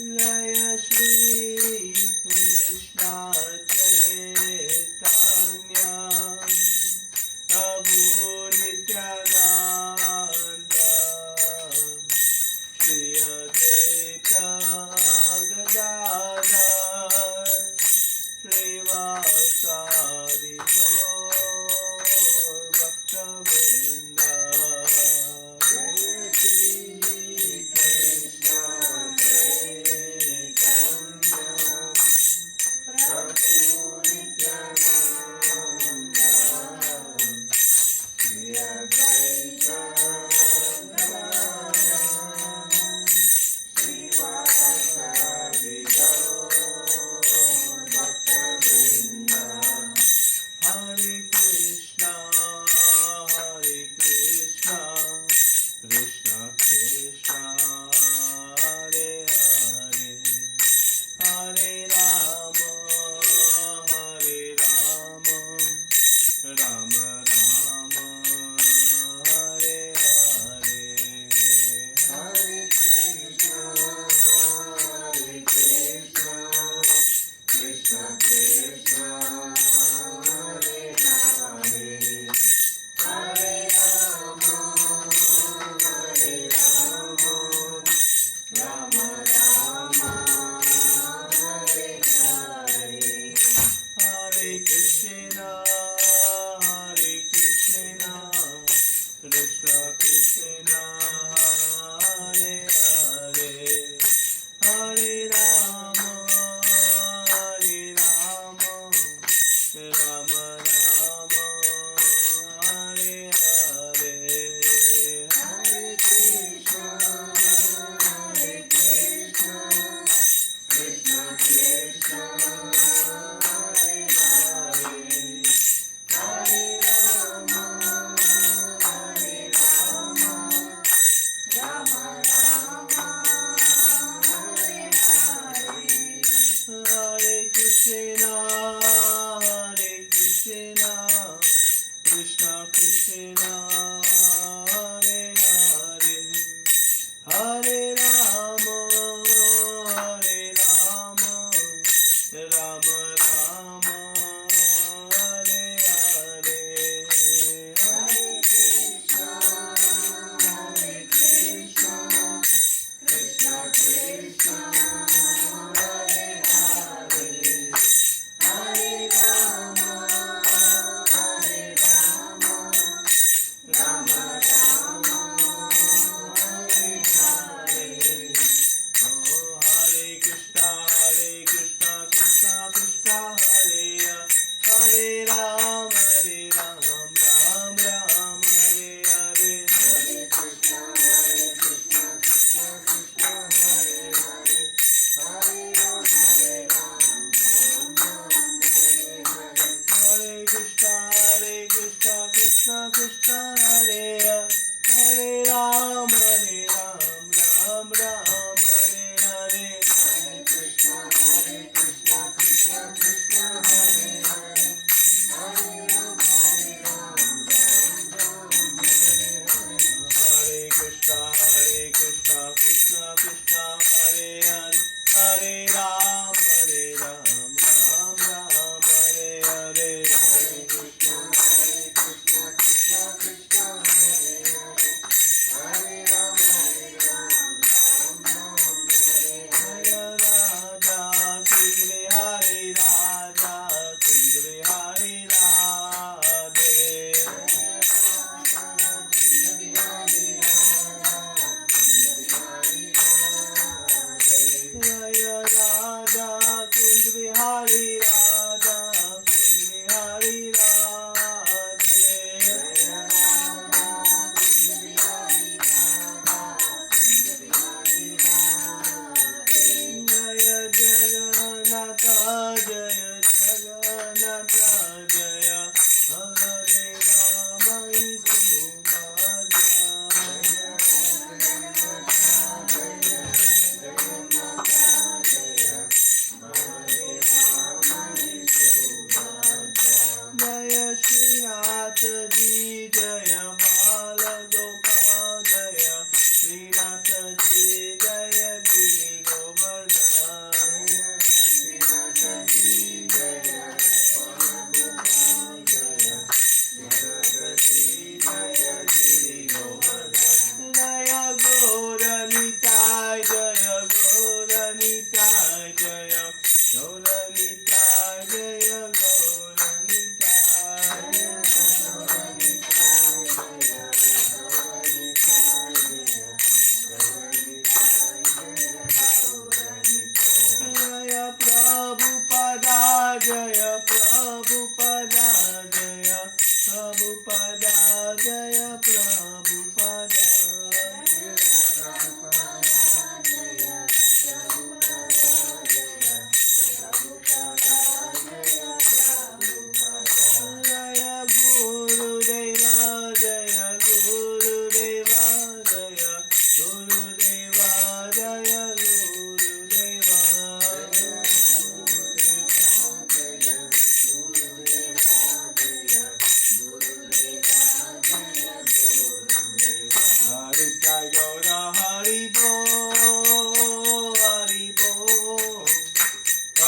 Jaya Shri Krishna Chaitanya Prabhu Nityananda Shri Advaita Gadadhar Srivasadi Gaur Bhaktivedanta Jaya Shri Krishna Chaitanya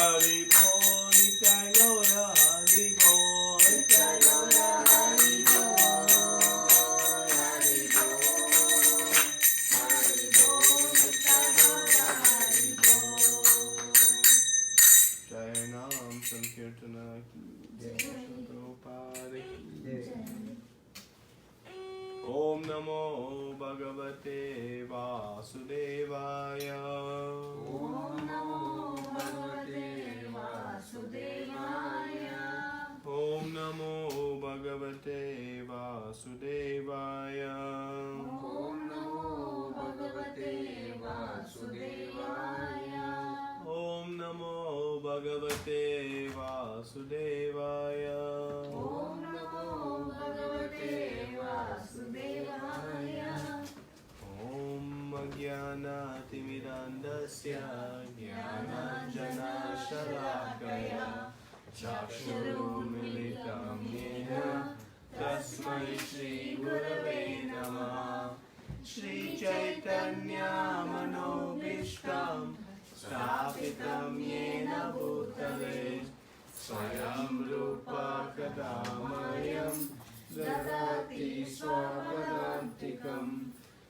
Hari Bol, Nitya Gaura, Hari Bol, Nitya Gaura, Hari Bol, Hari Bol, Hari Bol, Nitya Gaura, Hari Bol. Jai Nam Sankirtana ki Jai, Prabhupada ki Jai. Om Namo Bhagavate Vasudevaya. Om Namo Bhagavate Vasudevaya. Om Namo Bhagavate Vasudevaya. Om Namo Bhagavate Vasudevaya. Om Namo Bhagavate Vasudevaya. Om Namo Bhagavate Vasudevaya. Om Ajnana-timirandasya Jnana-jana-shalakaya Chakshurumilitam yena Tasmai Shri Gurave Namaha. Shri Chaitanya Manobishtam Sthapitam yena bhutale Swayam Rupa Kadamayam Dadati Swapadantikam.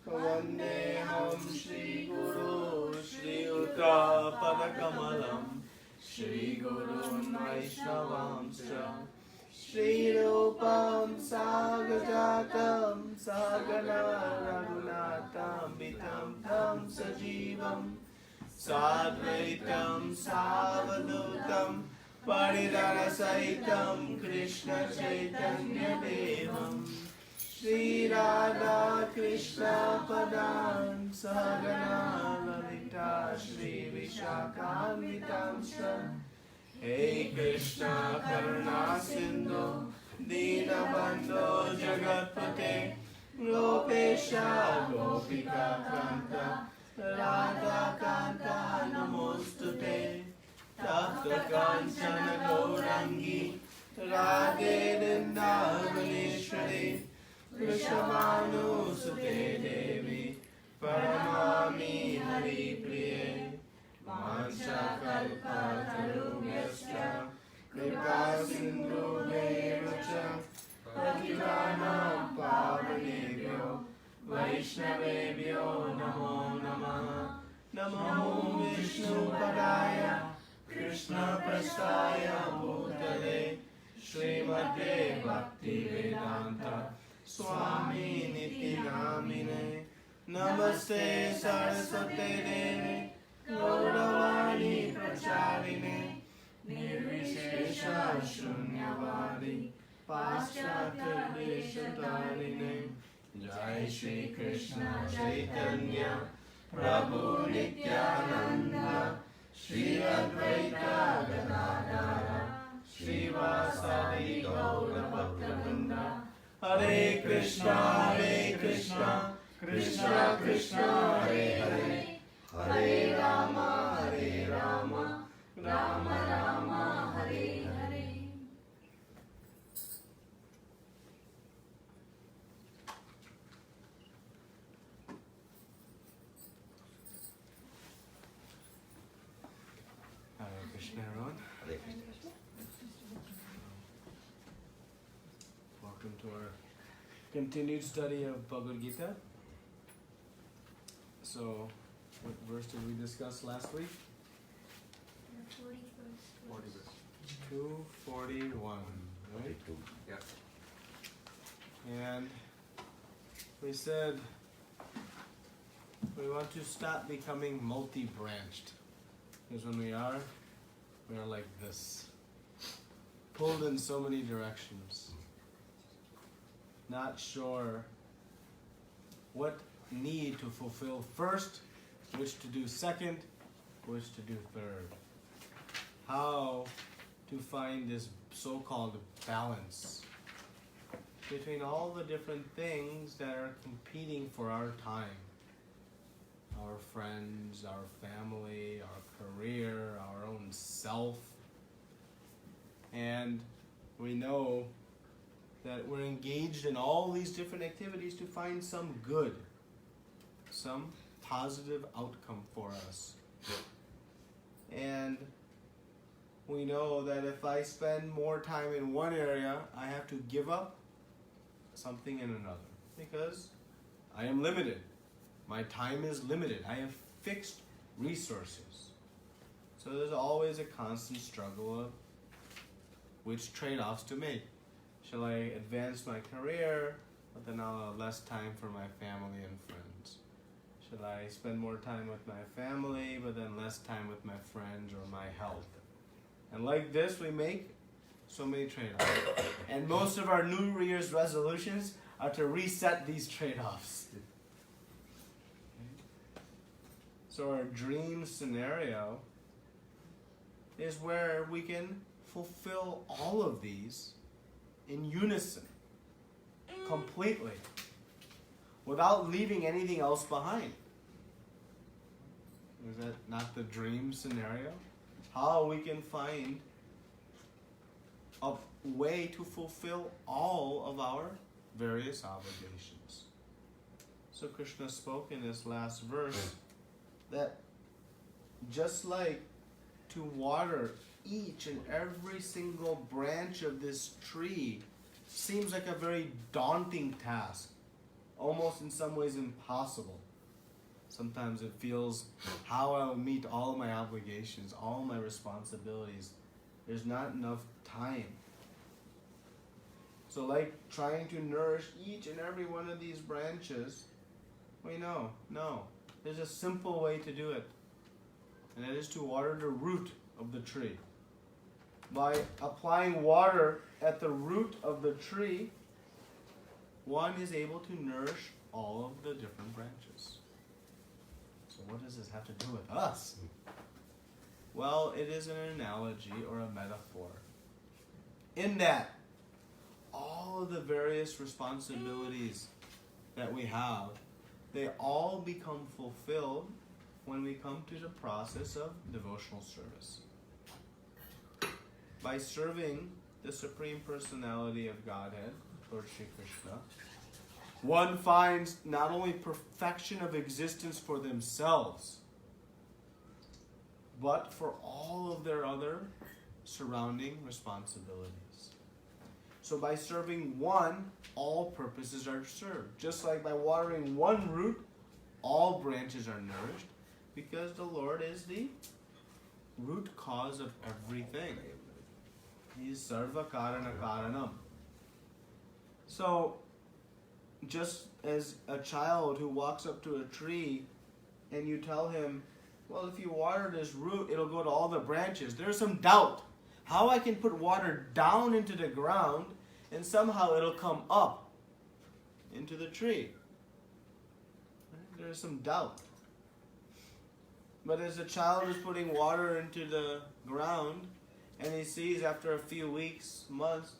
Vandeham Shri Guru Shri Uta Padakamalam Shri Gurun Vaishnavamscha Shri Rupam Sagajatam Sagana Raghunatam Vitam Tam Sajivam Sadvaitam Savadutam Paridara Saitam Krishna Chaitanya Devam Shri Radha Krishna Padam Sahagana Lalita Shri Vishakhanvitamscha. Hey Krishna Karuna Sindhu Dinabandho Jagatpate Gopesha Gopika Kanta Radha Kanta Namostute Tapta Kanchana Gaurangi Radhe Vrindavaneshwari Krishnavanu Sute Devi Paramami Hari Priye Mancha Kalpa Tarubhyascha Kripa Sindhu Devacha Patitanam Pavanebhyo Vaishnavebhyo Namo Namaha. Namo Vishnu Padaya Krishna Prasthaya Bhutale Srimate Bhaktivedanta Swami Niti Namine. Namaste Saraswate Deve Gauravani Pracharine Nirvishesha Shunyavadi Paschatya Deshatarine. Jai Shri Krishna Chaitanya Prabhu Nityananda Shri Advaita Gadadara Shri Vasadi Gaura Bhaktivinoda. Hare Krishna Krishna Krishna Hare Hare Hare Rama Rama Rama Hare Hare. Hare Krishna, everyone. Hare Krishna. Welcome to our continued study of Bhagavad Gita. So, what verse did we discuss last week? The 41st. 241, right? 42. Yeah. And we said we want to stop becoming multi-branched. Because when we are like this, pulled in so many directions. Not sure what need to fulfill first, which to do second, which to do third. How to find this so-called balance between all the different things that are competing for our time. Our friends, our family, our career, our own self. And we know that we're engaged in all these different activities to find some good, some positive outcome for us. And we know that if I spend more time in one area, I have to give up something in another because I am limited. My time is limited. I have fixed resources. So there's always a constant struggle of which trade-offs to make. Shall I advance my career, but then I'll have less time for my family and friends? Shall I spend more time with my family, but then less time with my friends or my health? And like this, we make so many trade-offs. And most of our New Year's resolutions are to reset these trade-offs. So our dream scenario is where we can fulfill all of these in unison, completely, without leaving anything else behind. Is that not the dream scenario? How we can find a way to fulfill all of our various obligations. So Krishna spoke in this last verse that just like to water each and every single branch of this tree seems like a very daunting task, almost in some ways impossible. Sometimes it feels how I'll meet all my obligations, all my responsibilities. There's not enough time. So like trying to nourish each and every one of these branches, we know, no. There's a simple way to do it. And that is to water the root of the tree. By applying water at the root of the tree, one is able to nourish all of the different branches. So what does this have to do with us? Well, it is an analogy or a metaphor. In that, all of the various responsibilities that we have, they all become fulfilled when we come to the process of devotional service. By serving the Supreme Personality of Godhead, Lord Shri Krishna, one finds not only perfection of existence for themselves, but for all of their other surrounding responsibilities. So by serving one, all purposes are served. Just like by watering one root, all branches are nourished, because the Lord is the root cause of everything. He is sarva-karana-karanam. So, just as a child who walks up to a tree and you tell him, well, if you water this root, it'll go to all the branches. There's some doubt. How I can put water down into the ground and somehow it'll come up into the tree. There's some doubt. But as a child is putting water into the ground and he sees after a few weeks, months,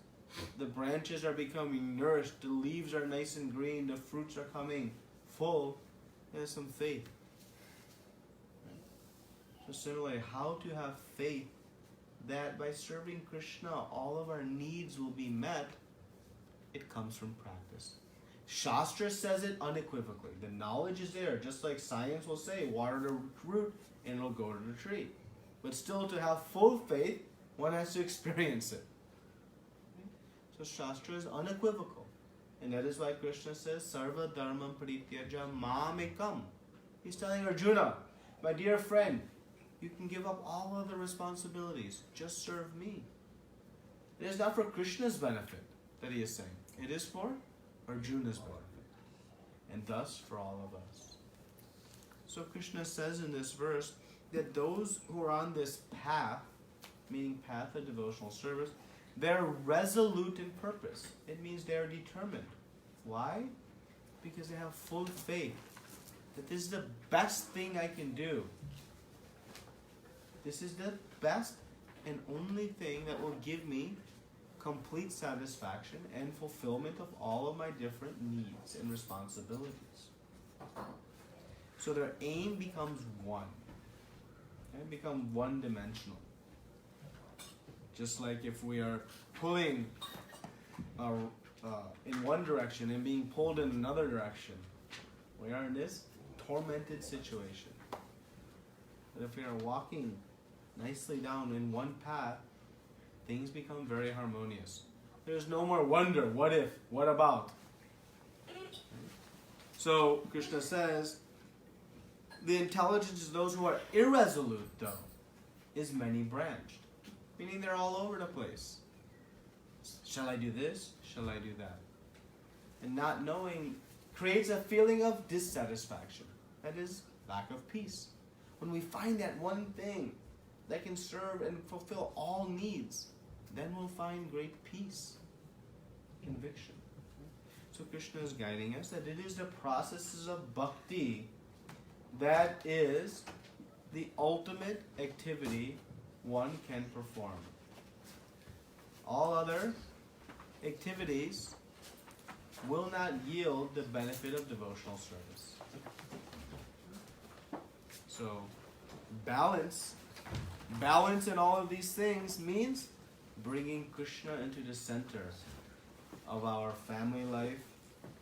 the branches are becoming nourished, the leaves are nice and green, the fruits are coming full, there's some faith. So similarly, how to have faith that by serving Krishna, all of our needs will be met, it comes from practice. Shastra says it unequivocally. The knowledge is there, just like science will say, water the root and it'll go to the tree. But still, to have full faith, one has to experience it. So Shastra is unequivocal. And that is why Krishna says, Sarva dharmam parityaja mamekam. He's telling Arjuna, my dear friend, you can give up all other responsibilities. Just serve me. It is not for Krishna's benefit that he is saying. It is for Arjuna's benefit. And thus for all of us. So Krishna says in this verse that those who are on this path, meaning path of devotional service, they're resolute in purpose. It means they're determined. Why? Because they have full faith that this is the best thing I can do. This is the best and only thing that will give me complete satisfaction and fulfillment of all of my different needs and responsibilities. So their aim becomes one. They become one-dimensional. Just like if we are pulling in one direction and being pulled in another direction, we are in this tormented situation. But if we are walking nicely down in one path, things become very harmonious. There's no more wonder, what if, what about. So Krishna says, the intelligence of those who are irresolute, though, is many-branched. Meaning they're all over the place. Shall I do this? Shall I do that? And not knowing creates a feeling of dissatisfaction. That is, lack of peace. When we find that one thing that can serve and fulfill all needs, then we'll find great peace, conviction. So Krishna is guiding us that it is the processes of bhakti that is the ultimate activity one can perform. All other activities will not yield the benefit of devotional service. So, balance in all of these things means bringing Krishna into the center of our family life,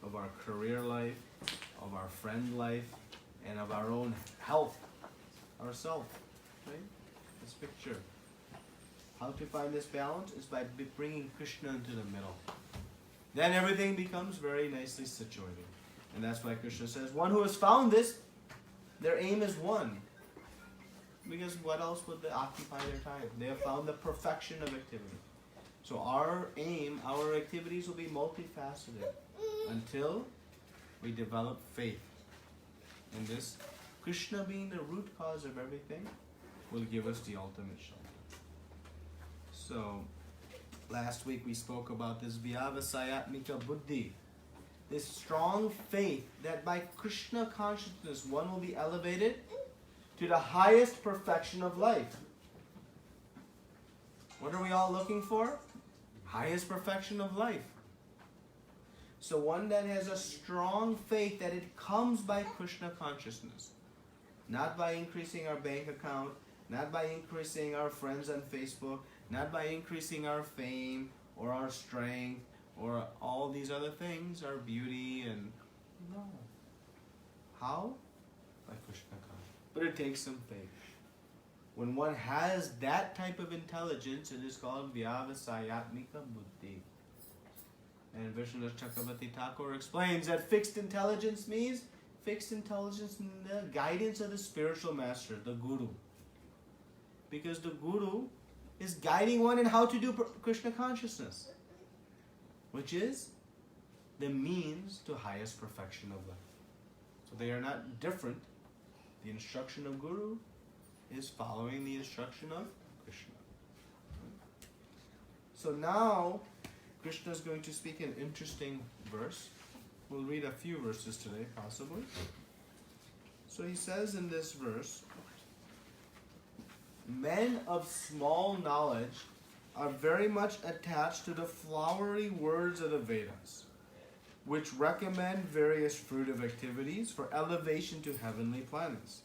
of our career life, of our friend life, and of our own health, ourself. Right? This picture. How to find this balance is by bringing Krishna into the middle. Then everything becomes very nicely situated. And that's why Krishna says, one who has found this, their aim is one. Because what else would they occupy their time? They have found the perfection of activity. So our aim, our activities will be multifaceted until we develop faith. And this, Krishna being the root cause of everything, will give us the ultimate shelter. So, last week we spoke about this veda-vada-ratah buddhi, this strong faith that by Krishna consciousness one will be elevated to the highest perfection of life. What are we all looking for? Highest perfection of life. So one that has a strong faith that it comes by Krishna consciousness, not by increasing our bank account, not by increasing our friends on Facebook, not by increasing our fame or our strength or all these other things, our beauty and no. How? By Krishna consciousness. But it takes some faith. When one has that type of intelligence, it is called veda-vada-ratah buddhi. And Vishnu Chakravarti Thakur explains that fixed intelligence means fixed intelligence in the guidance of the spiritual master, the guru. Because the guru is guiding one in how to do Krishna consciousness, which is the means to highest perfection of life. So they are not different. The instruction of guru is following the instruction of Krishna. So now, Krishna is going to speak an interesting verse. We'll read a few verses today, possibly. So he says in this verse, men of small knowledge are very much attached to the flowery words of the Vedas, which recommend various fruitive activities for elevation to heavenly planets,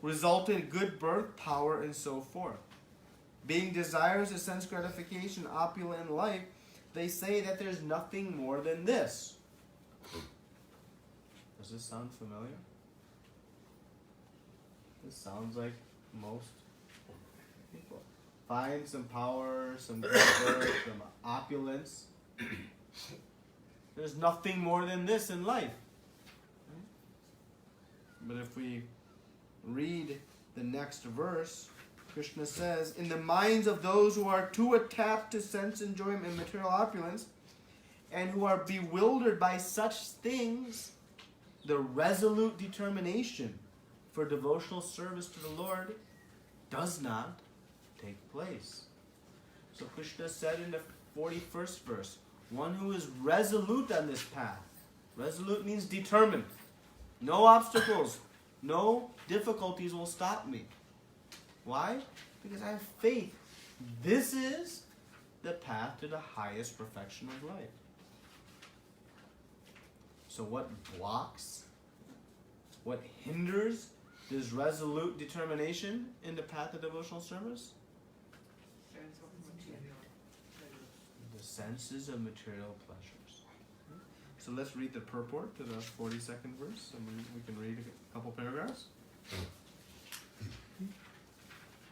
result in good birth, power, and so forth. Being desirous of sense gratification, opulent in life, they say that there's nothing more than this. Does this sound familiar? This sounds like most people. Find some power, some good birth, some opulence. There's nothing more than this in life. But if we read the next verse, Krishna says, in the minds of those who are too attached to sense enjoyment and material opulence, and who are bewildered by such things, the resolute determination for devotional service to the Lord does not take place. So Krishna said in the 41st verse, one who is resolute on this path. Resolute means determined. No obstacles, no difficulties will stop me. Why? Because I have faith. This is the path to the highest perfection of life. So what blocks, what hinders this resolute determination in the path of devotional service? The senses of material pleasures. So let's read the purport to the 42nd verse, and we can read a couple paragraphs.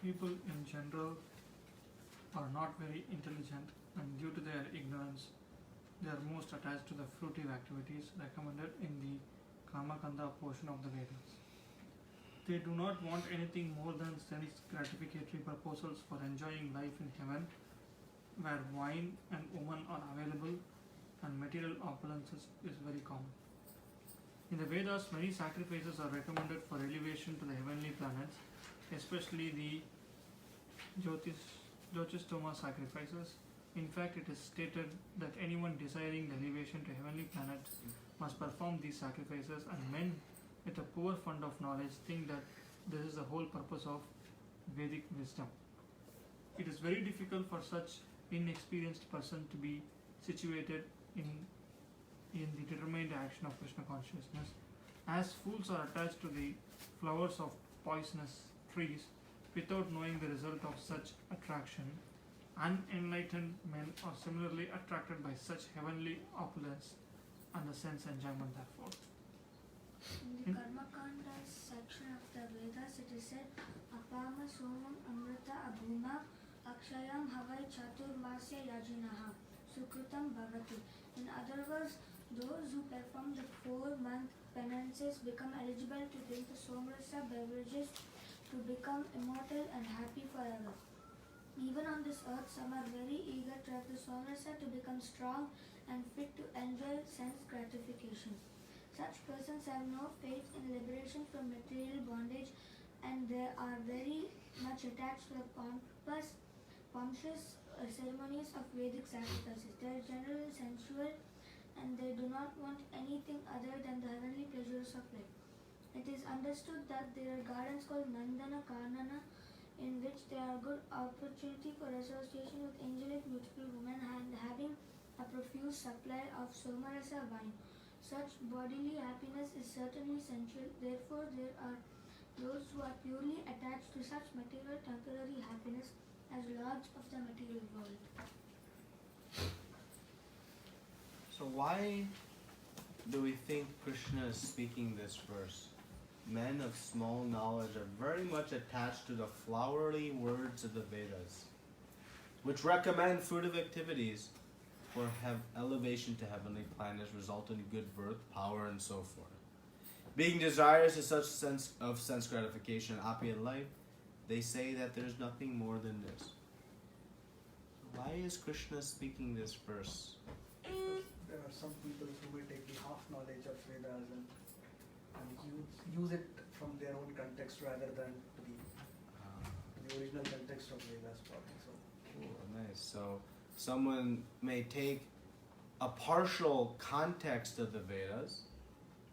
People in general are not very intelligent, and due to their ignorance, they are most attached to the fruitive activities recommended in the Kamakanda portion of the Vedas. They do not want anything more than sense gratificatory proposals for enjoying life in heaven, where wine and women are available and material opulences is very common. In the Vedas, many sacrifices are recommended for elevation to the heavenly planets, especially the Jyotistoma sacrifices. In fact, it is stated that anyone desiring the elevation to heavenly planets must perform these sacrifices, and men with a poor fund of knowledge think that this is the whole purpose of Vedic wisdom. It is very difficult for such inexperienced person to be situated in the determined action of Krishna consciousness, as fools are attached to the flowers of poisonous trees without knowing the result of such attraction. Unenlightened men are similarly attracted by such heavenly opulence and the sense enjoyment, therefore. In the Karma-kanda section of the Vedas, it is said, Apama somam amrita abhuma akshayam havai chaturmasya yajinaha sukrutam bhavati. In other words, those who perform the 4-month penances become eligible to drink the somarasa beverages to become immortal and happy forever. Even on this earth, some are very eager to have the somarasa to become strong and fit to enjoy sense gratification. Such persons have no faith in liberation from material bondage, and they are very much attached to the pompous ceremonies of Vedic sacrifices. They are generally sensual, and they do not want anything other than the heavenly pleasures of life. It is understood that there are gardens called nanyad, in which there are good opportunity for association with angelic beautiful women and having a profuse supply of somarasa wine. Such bodily happiness is certainly sensual. Therefore, there are those who are purely attached to such material temporary happiness as lords of the material world. So why do we think Krishna is speaking this verse? Men of small knowledge are very much attached to the flowery words of the Vedas, which recommend fruitive activities for elevation to heavenly planets, result in good birth, power, and so forth. Being desirous of such sense gratification and opulent life, they say that there's nothing more than this. Why is Krishna speaking this verse? There are some people who will take the half knowledge of Vedas and use it from their own context rather than the original context of Vedas. So, cool, nice. So someone may take a partial context of the Vedas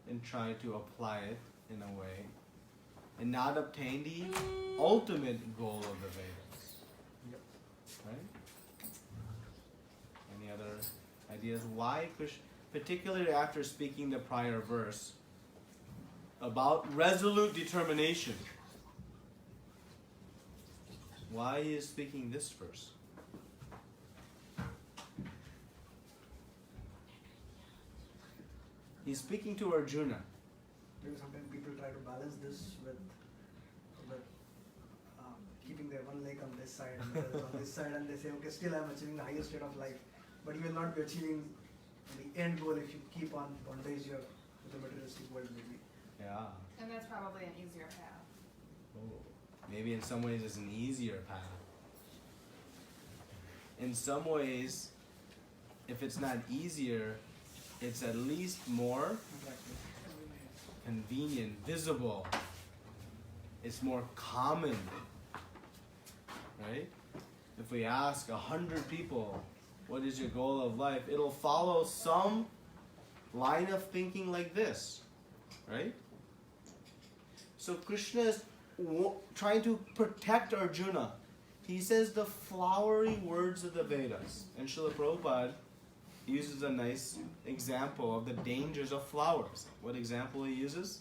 and try to apply it in a way and not obtain the ultimate goal of the Vedas. yep. Right? Any other ideas why Krishna, particularly after speaking the prior verse about resolute determination, why he is speaking this verse? He's speaking to Arjuna. Maybe sometimes people try to balance this with keeping their one leg on this side and the other on this side, and they say, okay, still I'm achieving the highest state of life, but you will not be achieving the end goal if you keep on bondage your with the materialistic world, maybe. Yeah. And that's probably an easier path. Oh, maybe in some ways it's an easier path. In some ways, if it's not easier, it's at least more convenient, visible. It's more common, right? If we ask 100 people, what is your goal of life? It'll follow some line of thinking like this, right? So Krishna is trying to protect Arjuna. He says the flowery words of the Vedas. And Srila Prabhupada uses a nice example of the dangers of flowers. What example he uses?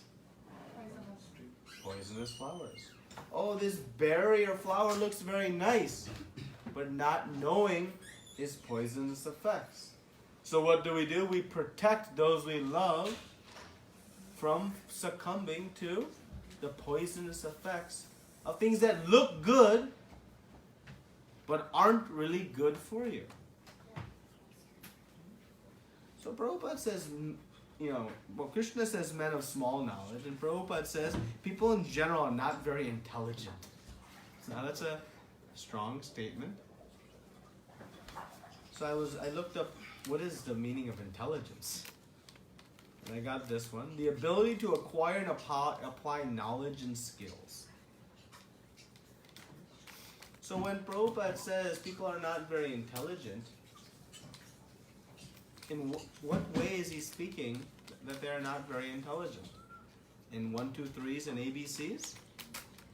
Poisonous flowers. Oh, this berry or flower looks very nice, but not knowing its poisonous effects. So what do? We protect those we love from succumbing to the poisonous effects of things that look good but aren't really good for you. So Prabhupada says, Krishna says men of small knowledge, and Prabhupada says people in general are not very intelligent. Now that's a strong statement. So I looked up what is the meaning of intelligence. And I got this one. The ability to acquire and apply knowledge and skills. So when Prabhupada says people are not very intelligent, in what way is he speaking that they are not very intelligent? In 1, 2, 3s and ABCs?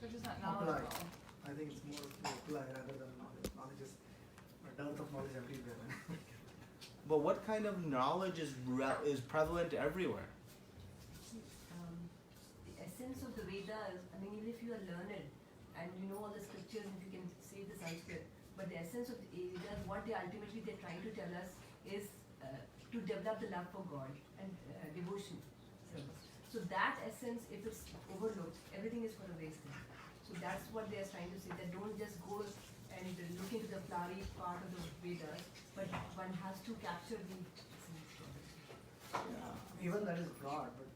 They're just not Apply. knowledgeable. I think it's more to apply rather than knowledge. Knowledge is a dearth of knowledge everywhere. But what kind of knowledge is prevalent everywhere? The essence of the Vedas, even if you are learned and you know all the scriptures and you can say the Sanskrit, but the essence of the Vedas, what they're trying to tell us is to develop the love for God and devotion service. So that essence, if it's overlooked, everything is for a waste. So that's what they're trying to say, that don't just go and look into the flowery part of the Vedas, but one has to capture the essence of it. Even that is broad, but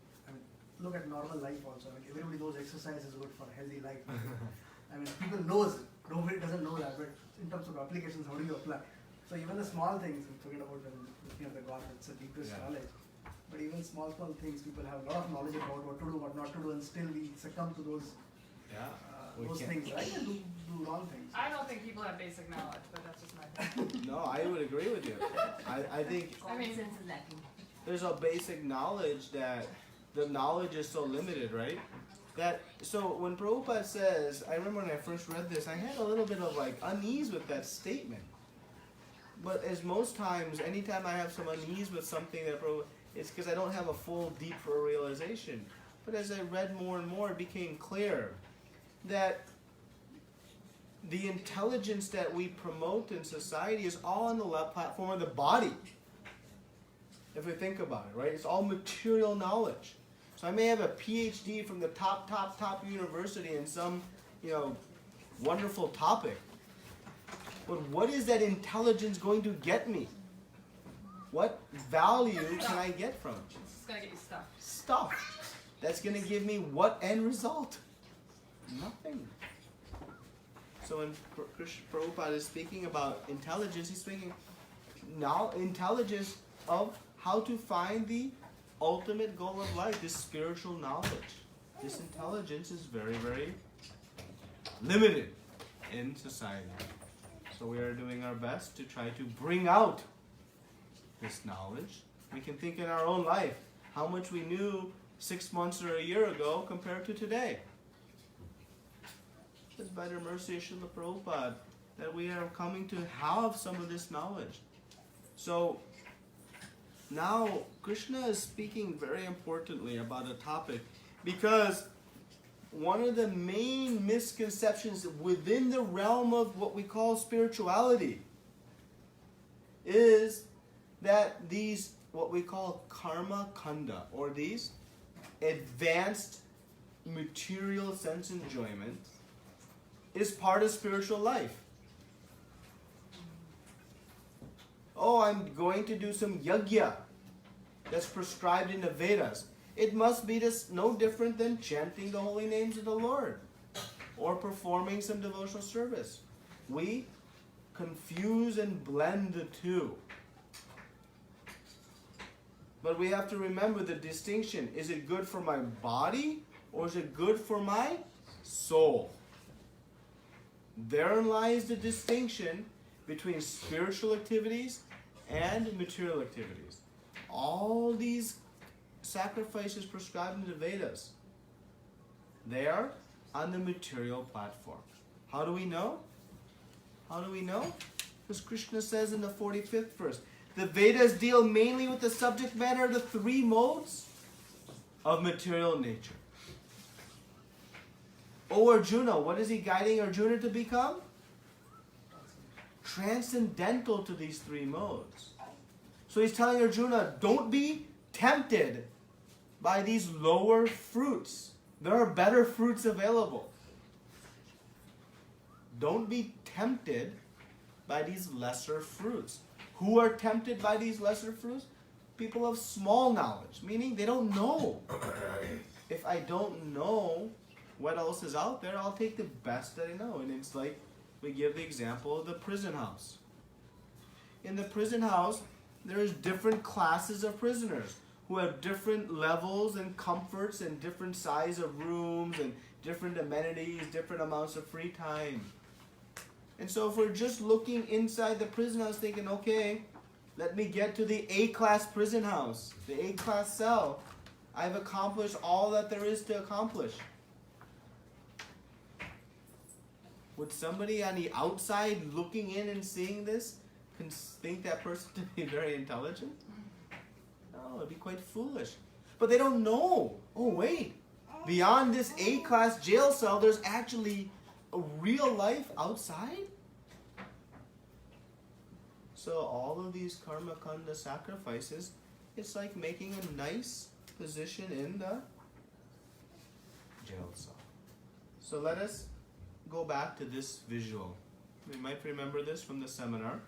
look at normal life also. Everybody knows exercise is good for a healthy life. People knows it. Nobody doesn't know that, but in terms of applications, how do you apply? So even the small things, forget about looking at the God, it's the deepest knowledge. But even small things, people have a lot of knowledge about what to do, what not to do, and still we succumb to those things, right? And do wrong things. I don't think people have basic knowledge, but that's just my opinion. No, I would agree with you. I think Common sense is lacking. there's a basic knowledge that the knowledge is so limited, right? So when Prabhupada says, I remember when I first read this, I had a little bit of unease with that statement. But as most times, anytime I have some unease with something it's because I don't have a full, deeper realization. But as I read more and more, it became clear that the intelligence that we promote in society is all on the left platform of the body. If we think about it, right? It's all material knowledge. So I may have a PhD from the top university in some, wonderful topic. But what is that intelligence going to get me? What value can I get from it? It's just gonna get you stuck. Stuff. That's going to give me what end result? Nothing. So when Prabhupada is speaking about intelligence, he's speaking now intelligence of how to find the ultimate goal of life, this spiritual knowledge. This intelligence is very, very limited in society. So we are doing our best to try to bring out this knowledge. We can think in our own life how much we knew 6 months or a year ago compared to today. It's by the mercy of Srila Prabhupada that we are coming to have some of this knowledge. So now Krishna is speaking very importantly about a topic, because one of the main misconceptions within the realm of what we call spirituality is that these, what we call karma kanda, or these advanced material sense enjoyment, is part of spiritual life. Oh, I'm going to do some yajna that's prescribed in the Vedas. It must be just no different than chanting the holy names of the Lord or performing some devotional service. We confuse and blend the two. But we have to remember the distinction. Is it good for my body or is it good for my soul? Therein lies the distinction between spiritual activities and material activities. All these sacrifices prescribed in the Vedas, they are on the material platform. How do we know? How do we know? Because Krishna says in the 45th verse, the Vedas deal mainly with the subject matter of the three modes of material nature. O Arjuna, what is he guiding Arjuna to become? Transcendental to these three modes. So he's telling Arjuna, don't be tempted by these lower fruits. There are better fruits available. Don't be tempted by these lesser fruits. Who are tempted by these lesser fruits? People of small knowledge, meaning they don't know. If I don't know what else is out there, I'll take the best that I know. And it's like we give the example of the prison house. In the prison house, there's different classes of prisoners who have different levels and comforts and different size of rooms and different amenities, different amounts of free time. And so if we're just looking inside the prison house thinking, okay, let me get to the A-class prison house, the A-class cell, I've accomplished all that there is to accomplish. Would somebody on the outside looking in and seeing this think that person to be very intelligent? No, it'd be quite foolish. But they don't know. Oh wait, beyond this A-class jail cell, there's actually a real life outside? So all of these karma kanda sacrifices, it's like making a nice position in the jail cell. So let us go back to this visual. You might remember this from the seminar.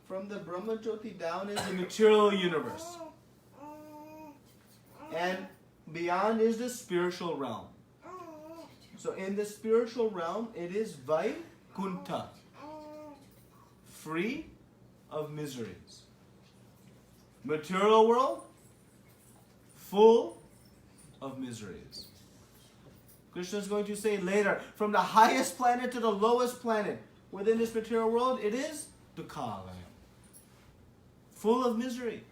From the Brahmajyoti down is the material universe. And beyond is the spiritual realm. So in the spiritual realm, it is Vaikuntha, free of miseries. Material world, full of miseries. Krishna is going to say later, from the highest planet to the lowest planet, within this material world, it is Dukkhalayam, full of misery.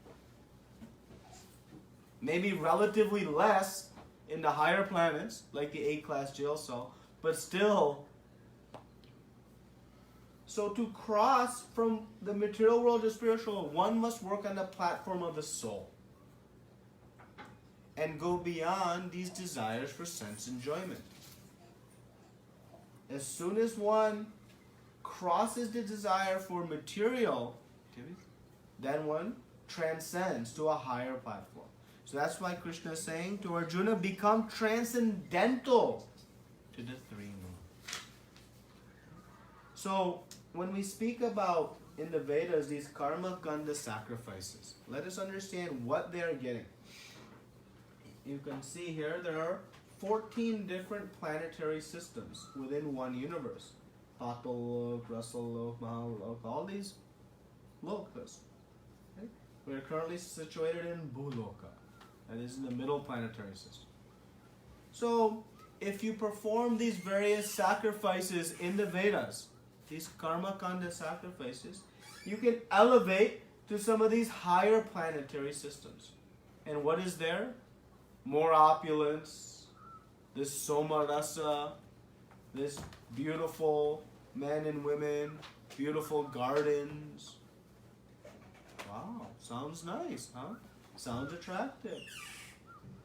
Maybe relatively less in the higher planets, like the A-class jail cell, but still. So to cross from the material world to spiritual world, one must work on the platform of the soul and go beyond these desires for sense enjoyment. As soon as one crosses the desire for material activities, then one transcends to a higher platform. So that's why Krishna is saying to Arjuna, become transcendental to the three modes. So when we speak about in the Vedas these karma kanda sacrifices, let us understand what they are getting. You can see here there are 14 different planetary systems within one universe. Patalok, Rasalok, Mahalok, all these lokas. Okay? We are currently situated in Bhuloka, that is in the middle planetary system. So, if you perform these various sacrifices in the Vedas, these karma kanda sacrifices, you can elevate to some of these higher planetary systems. And what is there? More opulence, this soma rasa, this beautiful men and women, beautiful gardens. Wow, sounds nice, huh? Sounds attractive.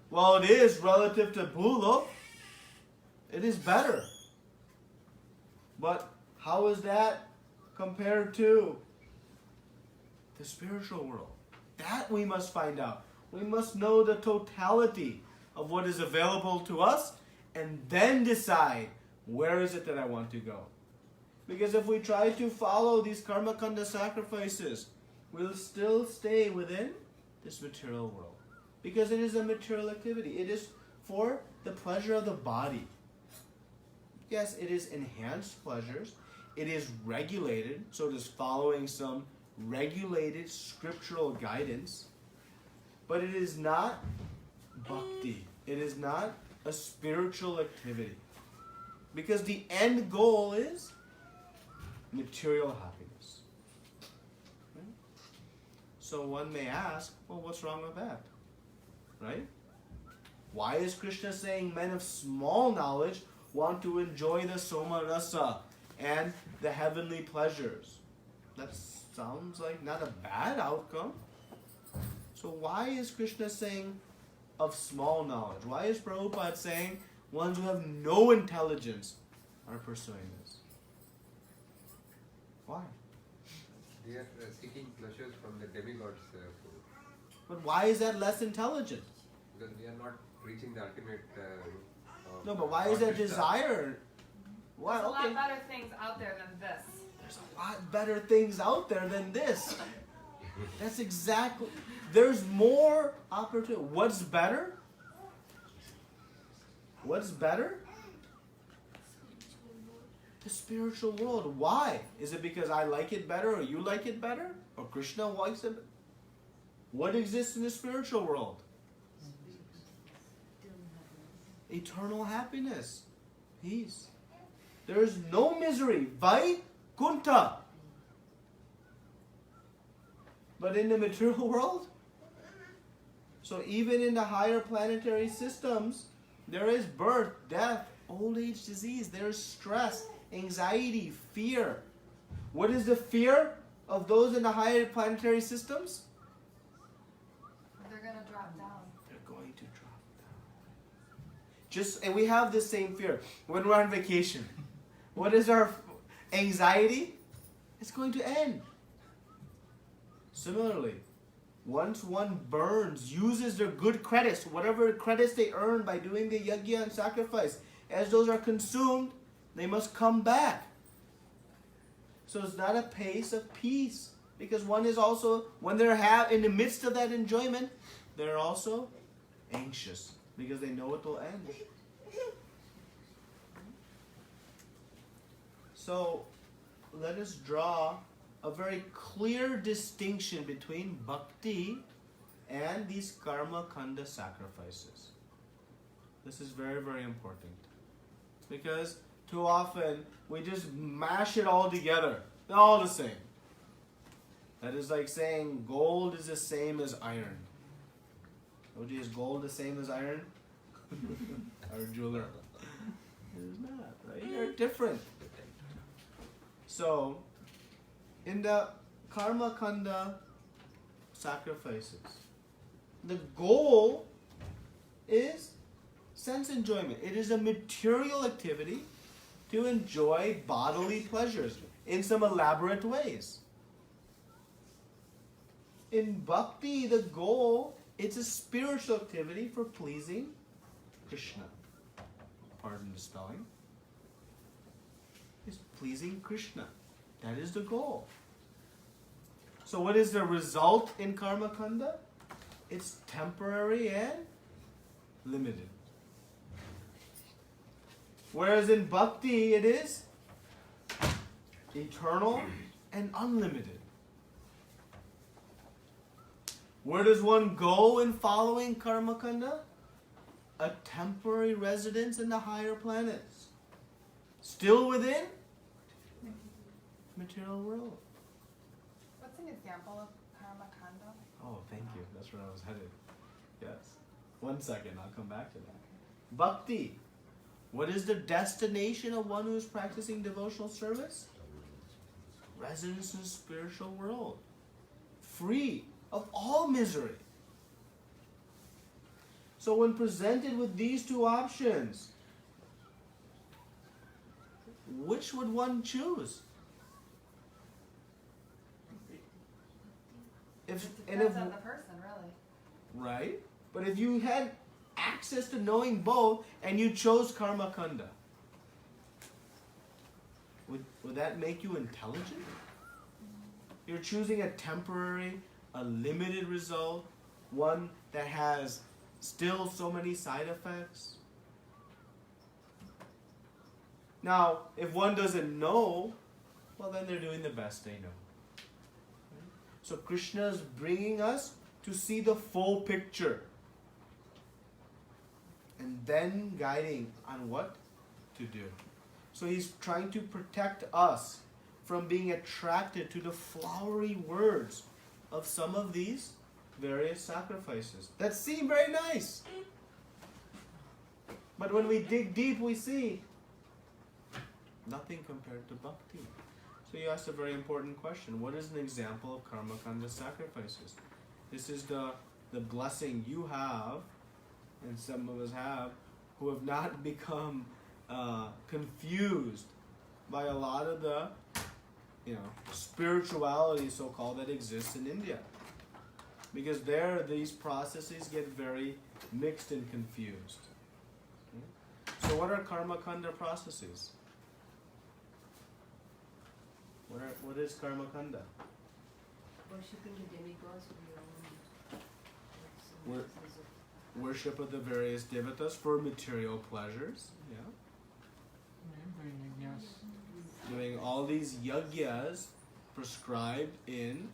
Well, it is relative to Bhulok. It is better. But how is that compared to the spiritual world? That we must find out. We must know the totality of what is available to us and then decide where is it that I want to go. Because if we try to follow these karma kanda sacrifices, we'll still stay within this material world. Because it is a material activity. It is for the pleasure of the body. Yes, it is enhanced pleasures. It is regulated, so it is following some regulated scriptural guidance. But it is not bhakti. It is not a spiritual activity. Because the end goal is material happiness. Right? So one may ask, well, what's wrong with that? Right? Why is Krishna saying men of small knowledge want to enjoy the soma rasa and the heavenly pleasures? That sounds like not a bad outcome. So why is Krishna saying of small knowledge? Why is Prabhupada saying ones who have no intelligence are pursuing this? Why? They are seeking pleasures from the demigods. But why is that less intelligent? Because they are not reaching the ultimate. No, but why is that desire? Why? There's a lot Okay. better things out there than this. There's a lot better things out there than this. That's exactly, there's more opportunity. What's better? What's better? The spiritual world. Why? Is it because I like it better or you like it better? Or Krishna likes it? What exists in the spiritual world? Eternal happiness. Peace. There is no misery. Vaikuntha. But in the material world? So even in the higher planetary systems, there is birth, death, old age, disease. There is stress, anxiety, fear. What is the fear of those in the higher planetary systems? They're gonna drop down. They're going to drop down. And we have this same fear when we're on vacation. What is our anxiety? It's going to end. Similarly, once one burns, uses their good credits, whatever credits they earn by doing the yajna and sacrifice, as those are consumed, they must come back. So it's not a pace of peace. Because one is also, when they're in the midst of that enjoyment, they're also anxious. Because they know it will end. So let us draw a very clear distinction between bhakti and these karma kanda sacrifices. This is very, very important. Because too often we just mash it all together. They're all the same. That is like saying gold is the same as iron. Oji, is gold the same as iron? Our jeweler. It is not, right? They're different. So, in the karma kanda sacrifices, the goal is sense enjoyment. It is a material activity to enjoy bodily pleasures in some elaborate ways. In bhakti, the goal, it's a spiritual activity for pleasing Krishna. Pardon the spelling. It's pleasing Krishna. That is the goal. So what is the result in karma kanda? It's temporary and limited. Whereas in bhakti, it is eternal and unlimited. Where does one go in following karma kanda? A temporary residence in the higher planets. Still within material world. What's an example of karma kanda? Oh, thank you. That's where I was headed. Yes. 1 second, I'll come back to that. Bhakti. What is the destination of one who is practicing devotional service? Residence in the spiritual world. Free of all misery. So when presented with these two options, which would one choose? Depends on the person, really. Right? But if you had access to knowing both and you chose karma kanda, would that make you intelligent? You're choosing a temporary, a limited result, one that has still so many side effects. Now, if one doesn't know, well then they're doing the best they know. So Krishna is bringing us to see the full picture and then guiding on what to do. So he's trying to protect us from being attracted to the flowery words of some of these various sacrifices that seem very nice. But when we dig deep, we see nothing compared to bhakti. So you asked a very important question. What is an example of karma kanda sacrifices? This is the blessing you have, and some of us have, who have not become confused by a lot of the spirituality, so-called, that exists in India. Because there, these processes get very mixed and confused. Okay? So what are karma kanda processes? What What is karma-kanda? Worshipping the demigods for your own Worship of the various devatas for material pleasures. Yeah. Doing all these yajnas prescribed in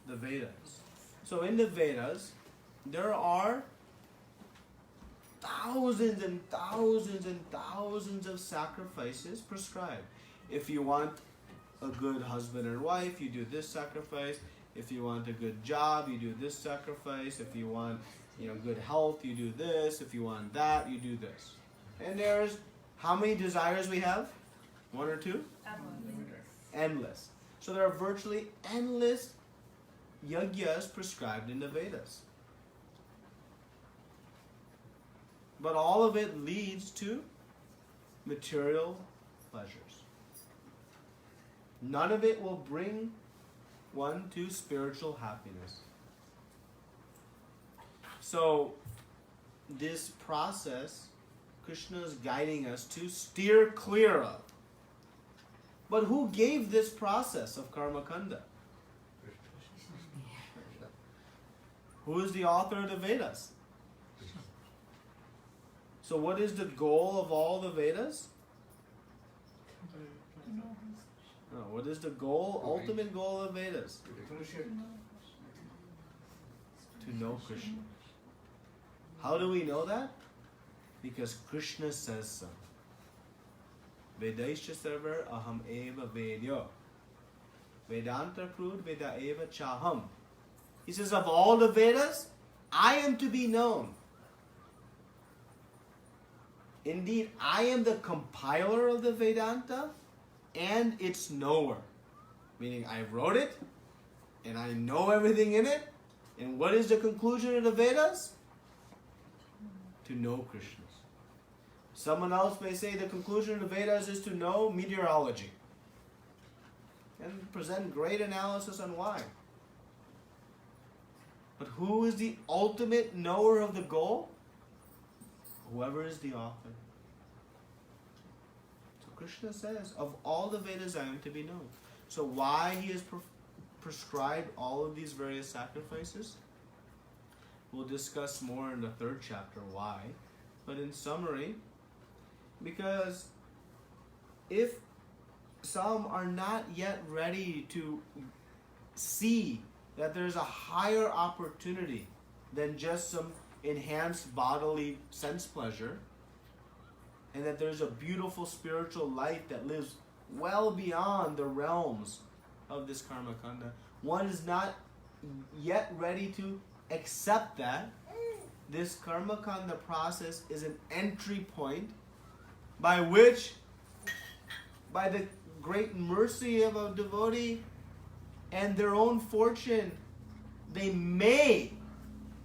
the Vedas. So in the Vedas, there are thousands and thousands and thousands of sacrifices prescribed. If you want a good husband or wife, you do this sacrifice. If you want a good job, you do this sacrifice. If you want, good health, you do this. If you want that, you do this. And there's how many desires we have? 1 or 2? Endless. So there are virtually endless yajnas prescribed in the Vedas. But all of it leads to material pleasures. None of it will bring one to spiritual happiness. So this process, Krishna is guiding us to steer clear of. But who gave this process of karma-kanda? Who is the author of the Vedas? So what is the goal of all the Vedas? No, what is the goal, ultimate goal of Vedas? To know Krishna. How do we know that? Because Krishna says so. Vedaisya sarvar aham eva vedyo. Vedanta krud veda eva chaham. He says, of all the Vedas, I am to be known. Indeed, I am the compiler of the Vedanta and its knower. Meaning, I wrote it and I know everything in it. And what is the conclusion of the Vedas? To know Krishna. Someone else may say the conclusion of the Vedas is to know meteorology. And present great analysis on why. But who is the ultimate knower of the goal? Whoever is the author. So Krishna says, of all the Vedas I am to be known. So why he has prescribed all of these various sacrifices? We'll discuss more in the 3rd chapter why. But in summary, because if some are not yet ready to see that there's a higher opportunity than just some enhanced bodily sense pleasure, and that there's a beautiful spiritual light that lives well beyond the realms of this karma-kanda, one is not yet ready to accept that this karma-kanda process is an entry point by which, by the great mercy of a devotee and their own fortune, they may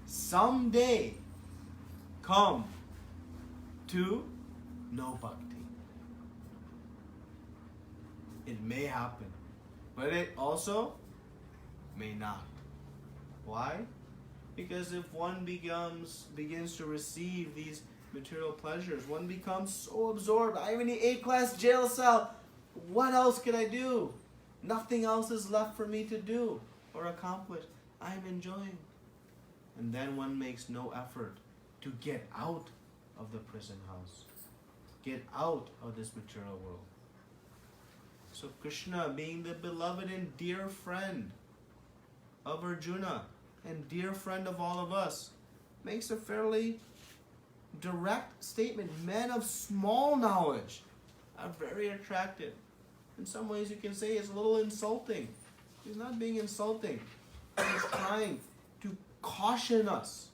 someday come to know bhakti. It may happen, but it also may not. Why? Because if one begins to receive these material pleasures, one becomes so absorbed. I'm in the A-class jail cell. What else can I do? Nothing else is left for me to do or accomplish. I'm enjoying. And then one makes no effort to get out of the prison house. Get out of this material world. So Krishna, being the beloved and dear friend of Arjuna and dear friend of all of us, makes a fairly direct statement. Men of small knowledge are very attracted. In some ways you can say it's a little insulting. He's not being insulting. He's trying to caution us.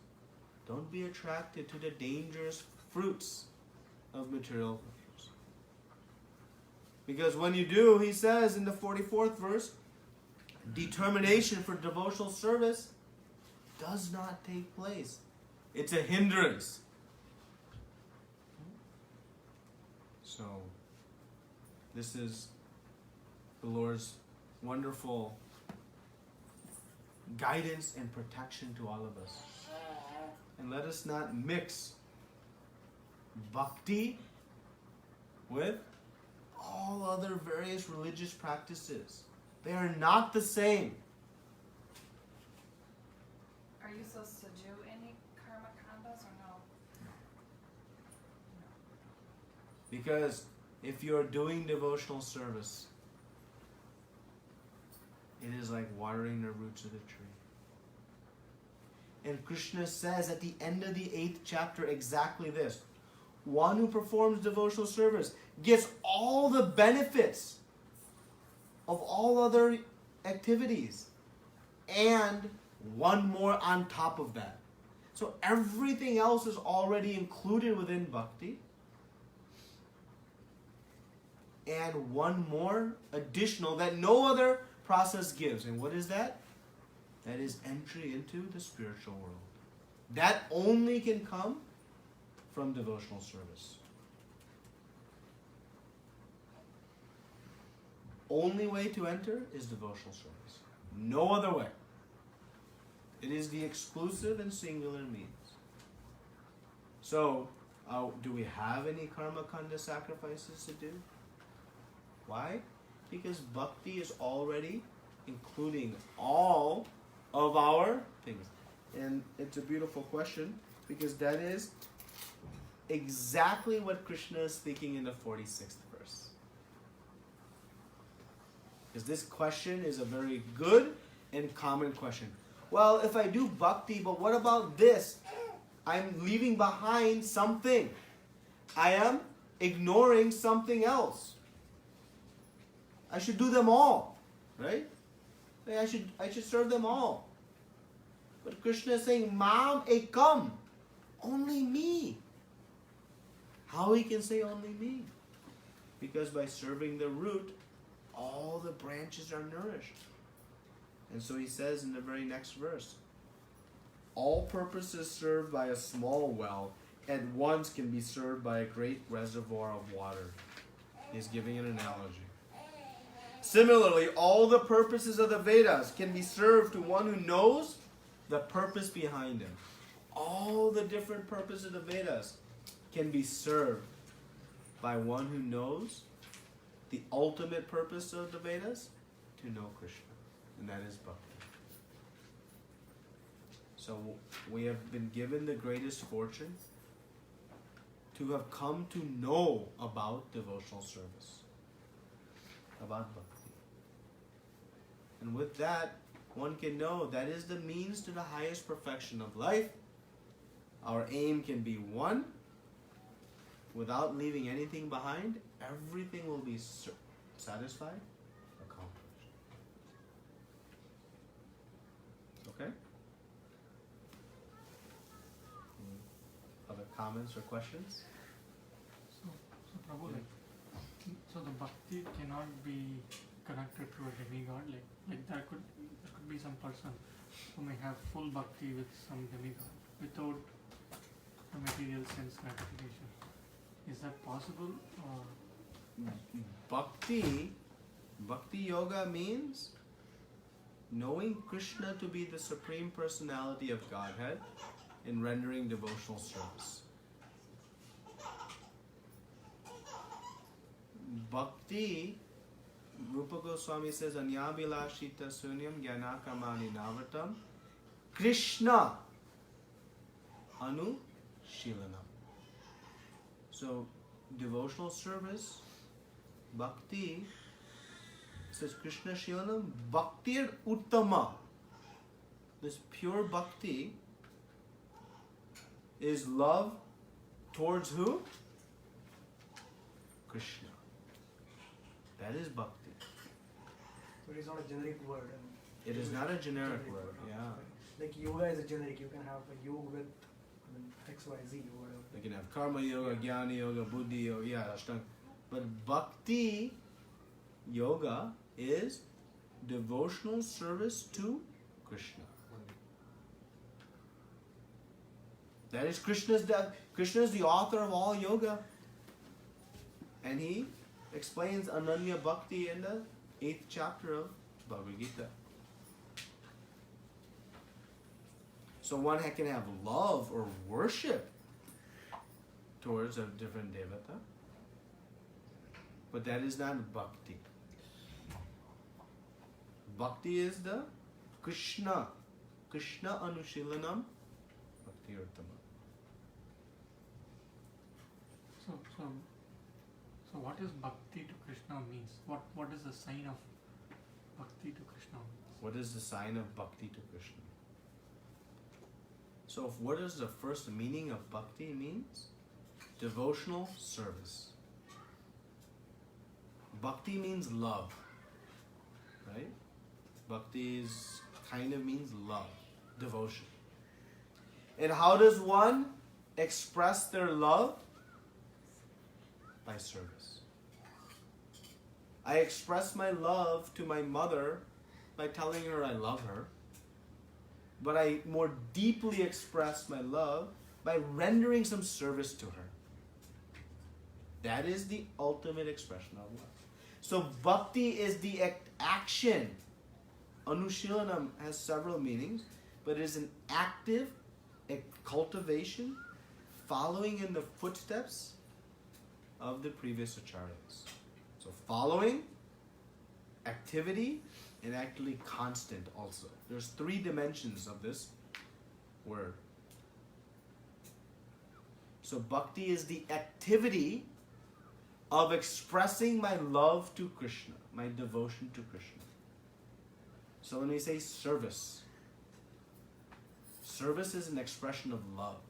Don't be attracted to the dangerous fruits of material pleasures. Because when you do, he says in the 44th verse, determination for devotional service does not take place. It's a hindrance. So, this is the Lord's wonderful guidance and protection to all of us. And let us not mix bhakti with all other various religious practices. They are not the same. Are you supposed to do any karma kandas or no? Because if you're doing devotional service, it is like watering the roots of the tree. And Krishna says at the end of the 8th chapter exactly this. One who performs devotional service gets all the benefits of all other activities and one more on top of that. So everything else is already included within bhakti. And one more additional that no other process gives. And what is that? That is entry into the spiritual world. That only can come from devotional service. Only way to enter is devotional service. No other way. It is the exclusive and singular means. So, do we have any karma kanda sacrifices to do? Why? Because bhakti is already including all of our things. And it's a beautiful question because that is exactly what Krishna is speaking in the 46th verse. Because this question is a very good and common question. Well, if I do bhakti, but what about this? I'm leaving behind something. I am ignoring something else. I should do them all, right? I should serve them all. But Krishna is saying, Mam ekam, only me. How he can say only me? Because by serving the root, all the branches are nourished. And so he says in the very next verse, all purposes served by a small well at once can be served by a great reservoir of water. He's giving an analogy. Similarly, all the purposes of the Vedas can be served to one who knows the purpose behind them. All the different purposes of the Vedas can be served by one who knows the ultimate purpose of the Vedas, to know Krishna. And that is bhakti. So we have been given the greatest fortune to have come to know about devotional service, about bhakti. And with that, one can know that is the means to the highest perfection of life. Our aim can be one. Without leaving anything behind, everything will be satisfied, accomplished. Okay? Other comments or questions? So Prabhu, so the bhakti cannot be connected to a demigod, like there could be some person who may have full bhakti with some demigod without a material sense gratification. Is that possible? Bhakti yoga means knowing Krishna to be the Supreme Personality of Godhead in rendering devotional service. Bhakti, Rupa Goswami says, Anyabilashita sunyam jnana-karma navatam Krishna anu shilanam. So, devotional service, bhakti, says Krishna shilanam, bhaktir uttama. This pure bhakti is love towards who? Krishna. That is bhakti. So it is not a generic word. It is not a generic word, yeah. Like yoga is a generic. You can have a yoga with X, Y, Z or whatever. You can have karma yoga, jnana yoga, buddhi yoga, yeah, ashtanga. But bhakti yoga is devotional service to Krishna. That is Krishna is the author of all yoga. And he explains Ananya Bhakti in the 8th chapter of Bhagavad Gita. So one can have love or worship towards a different devata. But that is not bhakti. Bhakti is the Krishna anushilanam bhakti urtama. So what is bhakti to Krishna means? What is the sign of bhakti to Krishna means? What is the sign of bhakti to Krishna? So what is the first meaning of bhakti means? Devotional service. Bhakti means love, right? Bhakti is kind of means love, devotion. And how does one express their love? By service. I express my love to my mother by telling her I love her. But I more deeply express my love by rendering some service to her. That is the ultimate expression of love. So bhakti is the action. Anushilanam has several meanings, but it is an active cultivation following in the footsteps of the previous acharyas. So following, activity, and actually constant also. There's 3 dimensions of this word. So bhakti is the activity of expressing my love to Krishna, my devotion to Krishna. So when we say service, service is an expression of love.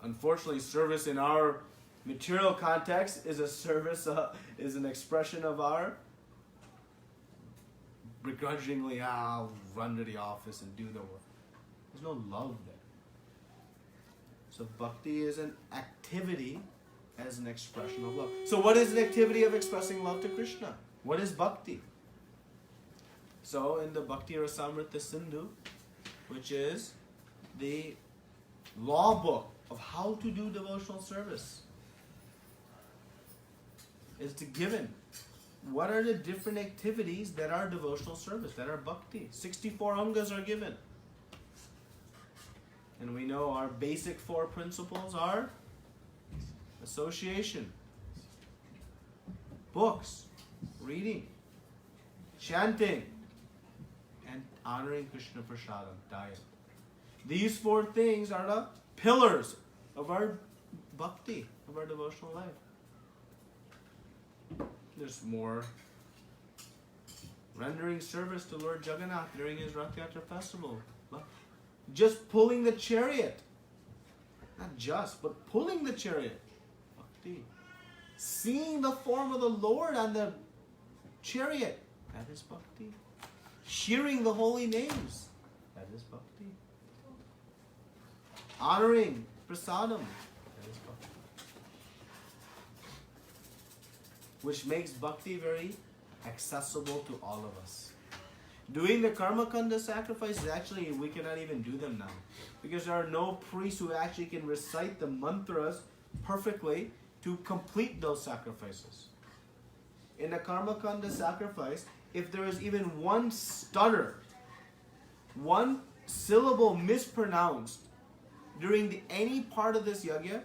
Unfortunately, service in our material context is a service, is an expression of our begrudgingly, I'll run to the office and do the work. There's no love there. So bhakti is an activity as an expression of love. So what is an activity of expressing love to Krishna? What is bhakti? So in the Bhakti Rasamrita Sindhu, which is the law book of how to do devotional service, is given. What are the different activities that are devotional service, that are bhakti? 64 angas are given. And we know our basic 4 principles are association, books, reading, chanting, and honoring Krishna Prasadam, diet. These 4 things are the pillars of our bhakti, of our devotional life. There's more. Rendering service to Lord Jagannath during his Rath Yatra festival. Just pulling the chariot. Not just, but pulling the chariot. Bhakti. Seeing the form of the Lord on the chariot. That is bhakti. Hearing the holy names. That is bhakti. Honoring prasadam. That is bhakti. Which makes bhakti very accessible to all of us. Doing the karma kanda sacrifices, actually, we cannot even do them now. Because there are no priests who actually can recite the mantras perfectly to complete those sacrifices. In a karma kanda sacrifice, if there is even one stutter, one syllable mispronounced during any part of this yajna,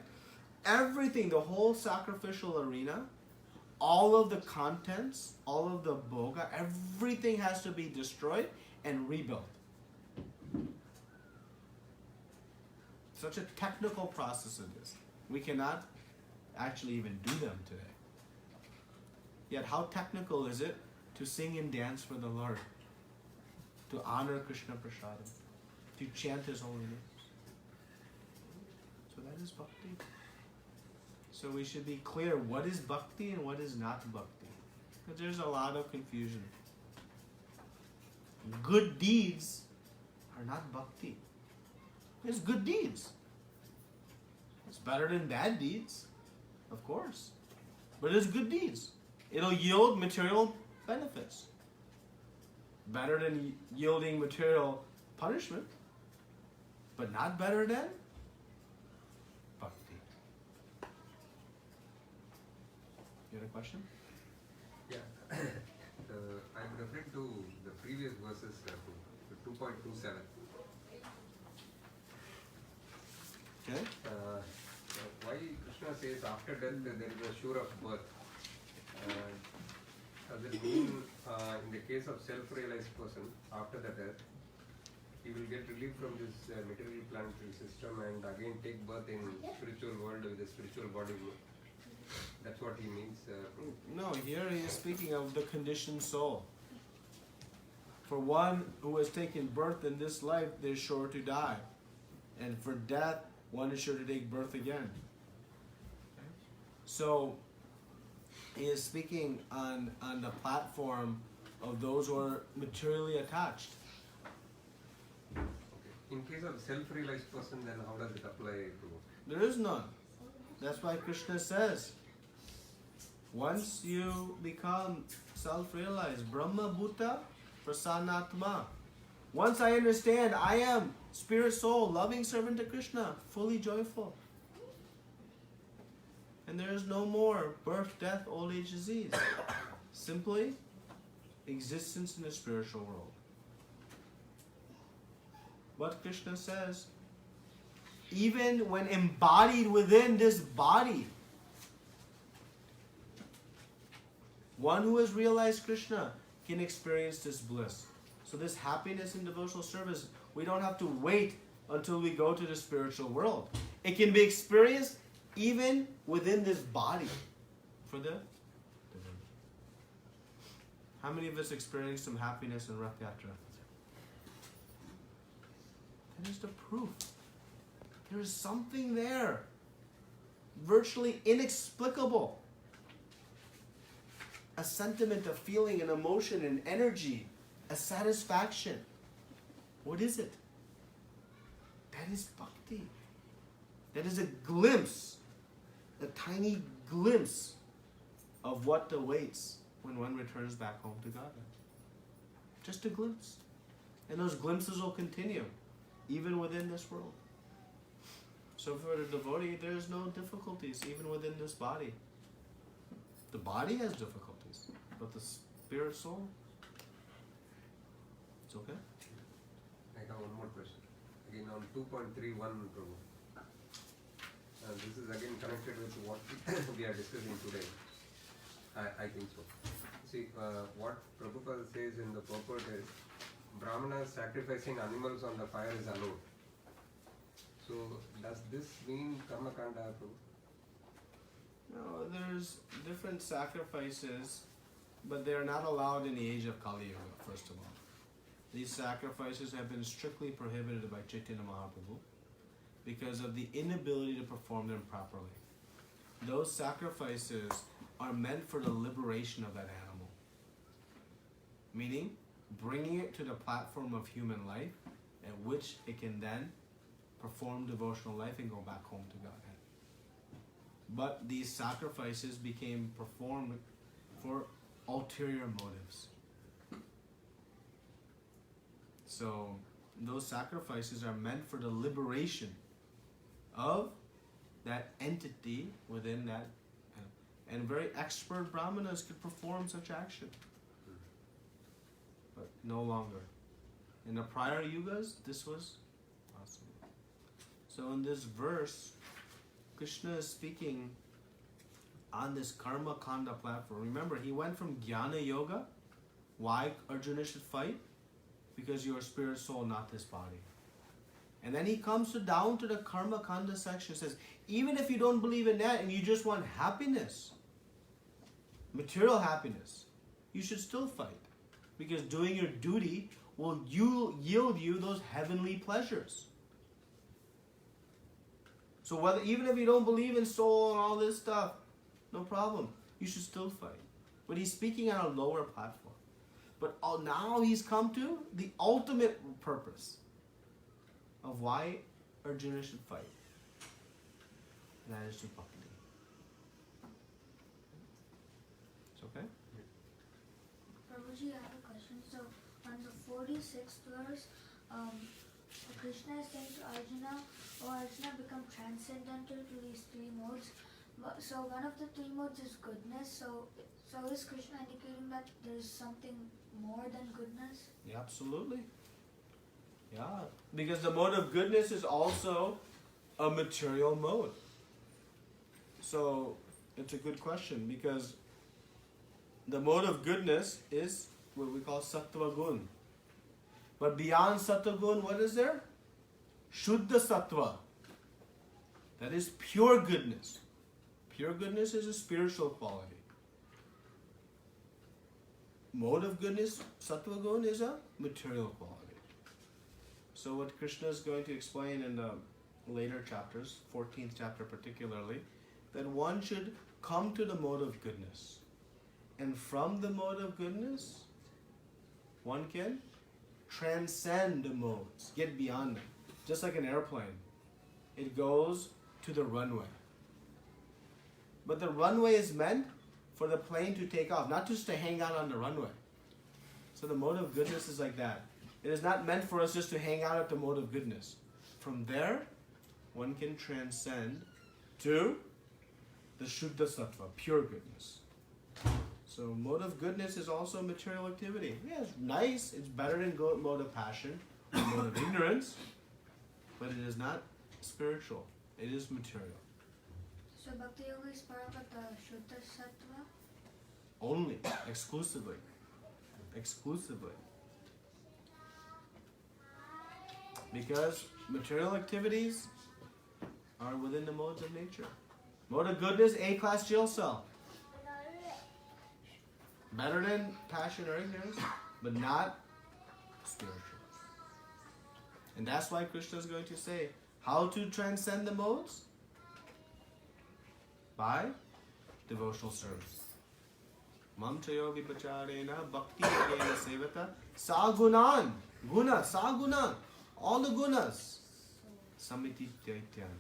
everything, the whole sacrificial arena, all of the contents, all of the bhoga, everything has to be destroyed and rebuilt. Such a technical process it is. We cannot actually even do them today. Yet how technical is it to sing and dance for the Lord? To honor Krishna Prasadam? To chant His holy names? So that is bhakti. So we should be clear what is bhakti and what is not bhakti. Because there's a lot of confusion. Good deeds are not bhakti. There's good deeds. It's better than bad deeds, of course. But it's good deeds. It'll yield material benefits. Better than yielding material punishment. But not better than bhakti. You had a question? Yeah. I'm referring to the previous verses, to 2.27. Okay. Why Krishna says after death there is a sure of birth. Does it mean in the case of self-realized person, after the death, he will get relief from this material planetary system and again take birth in spiritual world with a spiritual body? That's what he means. No, here he is speaking of the conditioned soul. For one who has taken birth in this life, they're sure to die. And for death, one is sure to take birth again. So, he is speaking on the platform of those who are materially attached. Okay. In case of self-realized person, then how does it apply to? There is none. That's why Krishna says, once you become self-realized, Brahma Bhuta Prasanatma. Once I understand I am spirit soul, loving servant to Krishna, fully joyful. And there is no more birth, death, old age, disease. Simply existence in the spiritual world. But Krishna says, even when embodied within this body, one who has realized Krishna can experience this bliss. So this happiness in devotional service, we don't have to wait until we go to the spiritual world. It can be experienced even within this body. For the how many of us experienced some happiness in Rath Yatra? That is the proof. There is something there, virtually inexplicable. A sentiment, a feeling, an emotion, an energy, a satisfaction. What is it? That is bhakti. That is a glimpse, a tiny glimpse of what awaits when one returns back home to Godhead. Just a glimpse. And those glimpses will continue, even within this world. So for the devotee, there's no difficulties, even within this body. The body has difficulties, but the spirit soul, it's okay. I have one more question. Again on 2.31, Prabhu. This is again connected with what we are discussing today. I think so. See, what Prabhupada says in the purport is, Brahmanas sacrificing animals on the fire is allowed. So, does this mean karma kanda, Prabhu? No, there's different sacrifices, but they are not allowed in the age of Kali Yuga, first of all. These sacrifices have been strictly prohibited by Chaitanya Mahaprabhu because of the inability to perform them properly. Those sacrifices are meant for the liberation of that animal. Meaning, bringing it to the platform of human life, at which it can then perform devotional life and go back home to Godhead. But these sacrifices became performed for ulterior motives. So, those sacrifices are meant for the liberation of that entity within that. And very expert brahmanas could perform such action. But no longer. In the prior yugas, this was possible. So in this verse, Krishna is speaking on this karma kanda platform. Remember, he went from jnana yoga. Why Arjuna should fight? Because you are spirit soul, not this body. And then he comes down to the karma kanda section, says, even if you don't believe in that and you just want happiness, material happiness, you should still fight. Because doing your duty will yield you those heavenly pleasures. So whether, even if you don't believe in soul and all this stuff, no problem. You should still fight. But he's speaking on a lower platform. But now he's come to the ultimate purpose of why Arjuna should fight. And that is to bhakti. It's okay? Prabhuji, I have a question. So, on the 46th verse, Krishna is saying to Arjuna, Arjuna, become transcendental to these three modes. So, one of the three modes is goodness. So is Krishna indicating that there is something more than goodness? Yeah, absolutely. Yeah, because the mode of goodness is also a material mode. So, it's a good question because the mode of goodness is what we call sattva gun. But beyond sattva gun, what is there? Shuddha sattva. That is pure goodness. Pure goodness is a spiritual quality. Mode of goodness, sattva gun, is a material quality. So what Krishna is going to explain in the later chapters, 14th chapter particularly, that one should come to the mode of goodness. And from the mode of goodness, one can transcend the modes, get beyond them. Just like an airplane, it goes to the runway. But the runway is meant for the plane to take off, not just to hang out on the runway. So the mode of goodness is like that. It is not meant for us just to hang out at the mode of goodness. From there, one can transcend to the Shuddha Sattva, pure goodness. So mode of goodness is also material activity. Yeah, it's nice. It's better than mode of passion, or mode of ignorance, but it is not spiritual. It is material. So Bhakti Yoga is part of the Shuddha Sattva? Only, exclusively. Exclusively. Because material activities are within the modes of nature. Mode of goodness, A-class jail cell. Better than passion or ignorance, but not spiritual. And that's why Krishna is going to say, how to transcend the modes? By devotional service. Mam chayo vipacharena bhakti yogena sevata sagunan. Guna, saguna. All the gunas. Samiti daityan.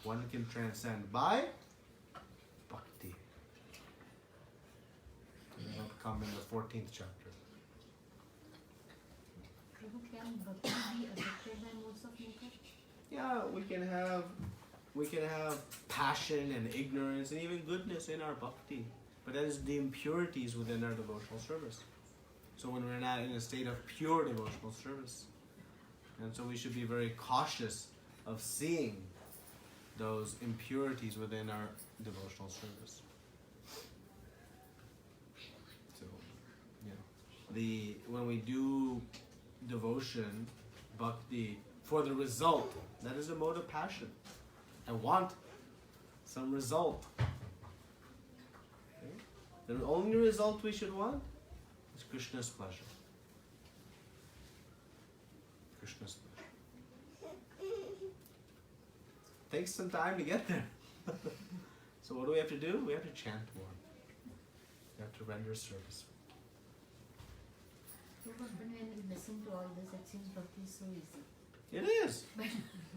One can transcend by bhakti. And that will come in the 14th chapter. Prabhu, can bhakti be affected by modes of nature? Yeah, we can have passion and ignorance and even goodness in our bhakti. But that is the impurities within our devotional service. So when we're not in a state of pure devotional service. And so we should be very cautious of seeing those impurities within our devotional service. So, when we do devotion, bhakti, for the result, that is a mode of passion. I want some result. Okay? The only result we should want is Krishna's pleasure. Krishna's pleasure. Takes some time to get there. So what do we have to do? We have to chant more. We have to render service. But when we listen to all this, it seems bhakti is so easy. It is.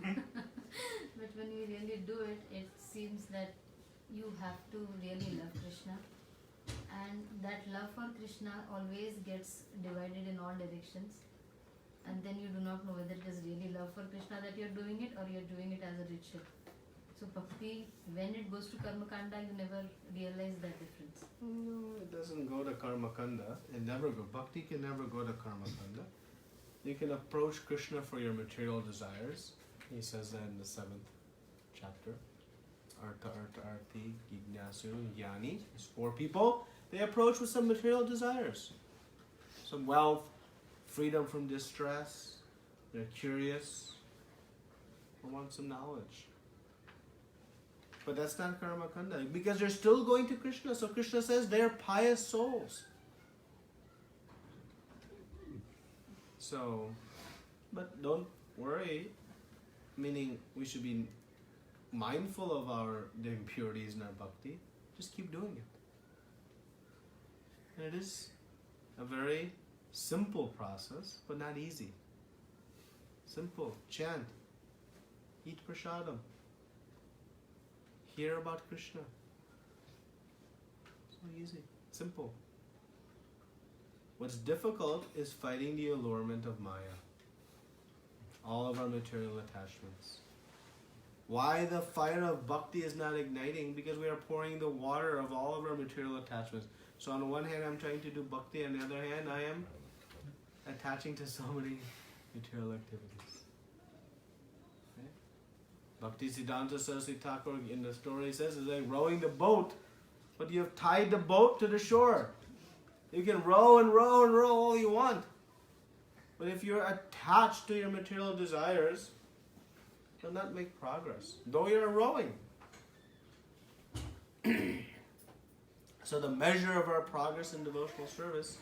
But when we really do it, it seems that you have to really love Krishna. And that love for Krishna always gets divided in all directions. And then you do not know whether it is really love for Krishna that you're doing it or you're doing it as a ritual. So bhakti, when it goes to karma kanda, you never realize that difference. No, it doesn't go to karma kanda. It never go. Bhakti can never go to karma kanda. You can approach Krishna for your material desires. He says that in the 7th chapter. Artha, artha, arti, gignasu, jnani. There's 4 people. They approach with some material desires. Some wealth, freedom from distress. They're curious. They want some knowledge. But that's not karma kanda. Because they're still going to Krishna. So Krishna says they're pious souls. So, but don't worry, meaning we should be mindful of the impurities in our bhakti. Just keep doing it. And it is a very simple process, but not easy. Simple. Chant. Eat prasadam. Hear about Krishna. So easy. Simple. What's difficult is fighting the allurement of Maya. All of our material attachments. Why the fire of bhakti is not igniting? Because we are pouring the water of all of our material attachments. So on the one hand, I'm trying to do bhakti, on the other hand, I am attaching to so many material activities. Okay? Bhakti Siddhanta Saraswati Thakur in the story says, it's like rowing the boat but you have tied the boat to the shore. You can row and row and row all you want. But if you're attached to your material desires, you'll not make progress, though you're rowing. So the measure of our progress in devotional service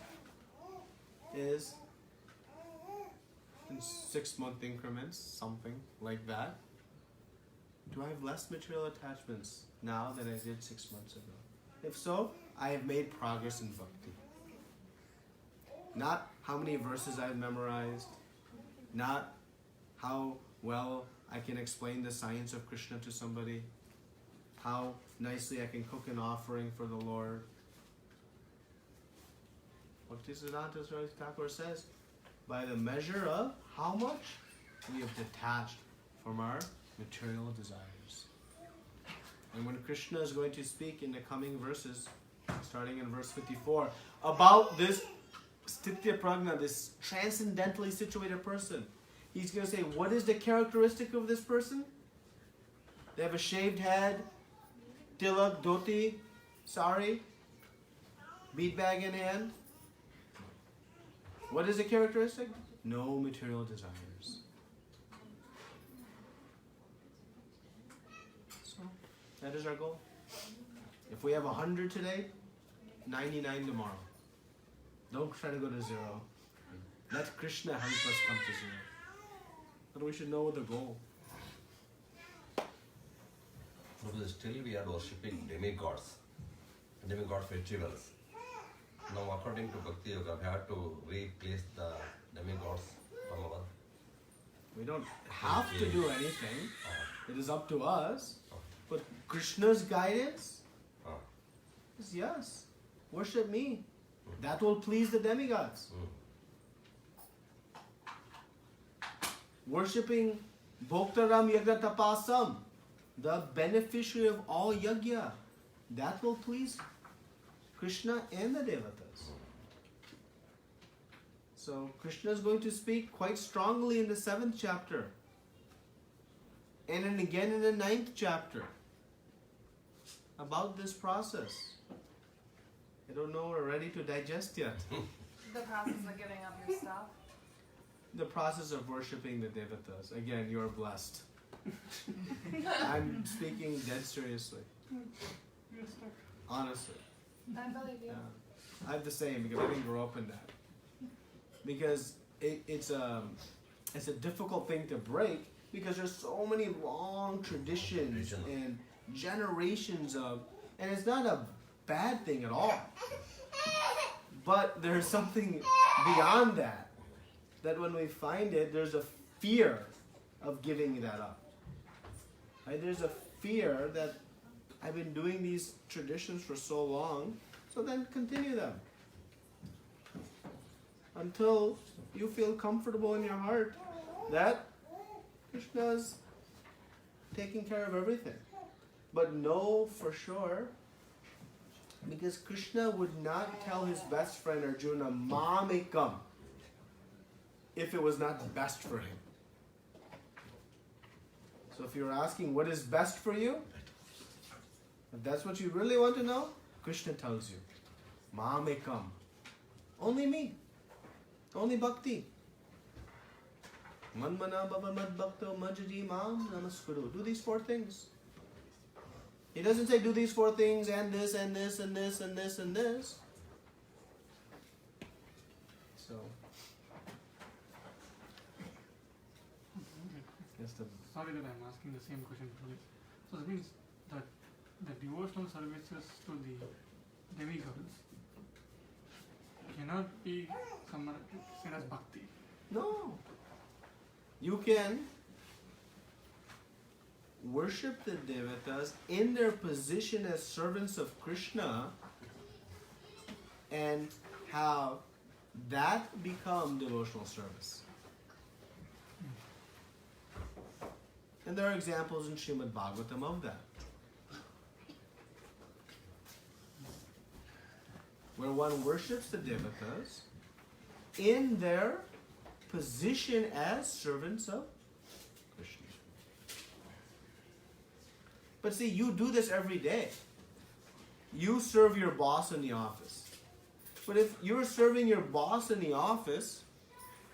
is in 6-month increments, something like that. Do I have less material attachments now than I did 6 months ago? If so, I have made progress in bhakti. Not how many verses I've memorized, not how well I can explain the science of Krishna to somebody, how nicely I can cook an offering for the Lord. Bhaktivedanta Swami Thakur says, by the measure of how much we have detached from our material desires. And when Krishna is going to speak in the coming verses, starting in verse 54, about this stitya prajna, this transcendentally situated person, he's going to say, what is the characteristic of this person? They have a shaved head, tilak, dhoti, sari, bead bag in hand. What is the characteristic? No material desires. So, that is our goal. If we have 100 today, 99 tomorrow. Don't try to go to 0. Let Krishna help us come to 0. But we should know the goal. Because still we are worshipping demigod festivals. Now according to Bhakti Yoga, we have to replace the demigods from our... We don't have to do anything. It is up to us. But Krishna's guidance is yes. Worship me. That will please the demigods. Worshipping Bhoktaram Yagya Tapasam, the beneficiary of all yagya, that will please Krishna and the devatas. So Krishna is going to speak quite strongly in the 7th chapter and then again in the 9th chapter about this process. I don't know we're ready to digest yet. The process of giving up your stuff. The process of worshipping the devatas. Again, you are blessed. I'm speaking dead seriously. Honestly. I believe you. Yeah. I have the same because I didn't grow up in that. Because it's a difficult thing to break because there's so many long traditions and generations of, and it's not a bad thing at all. But there's something beyond that. That when we find it, there's a fear of giving that up. Right? There's a fear that I've been doing these traditions for so long, so then continue them. Until you feel comfortable in your heart that Krishna's taking care of everything. But know for sure, because Krishna would not tell his best friend Arjuna, Mamekam, if it was not best for him. So if you're asking what is best for you, if that's what you really want to know, Krishna tells you, Mamekam. Only me. Only bhakti. Manmana bhava mad bhakto majji mam namaskuru. Do these 4 things. He doesn't say do these 4 things and this and this and this and this and this. So, Sorry that I'm asking the same question today. So that means that the devotional services to the demigods cannot be said as bhakti. no. You can worship the devatas in their position as servants of Krishna and have that become devotional service. And there are examples in Srimad Bhagavatam of that. Where one worships the devatas in their position as servants of Krishna. But see, you do this every day. you serve your boss in the office. But if you're serving your boss in the office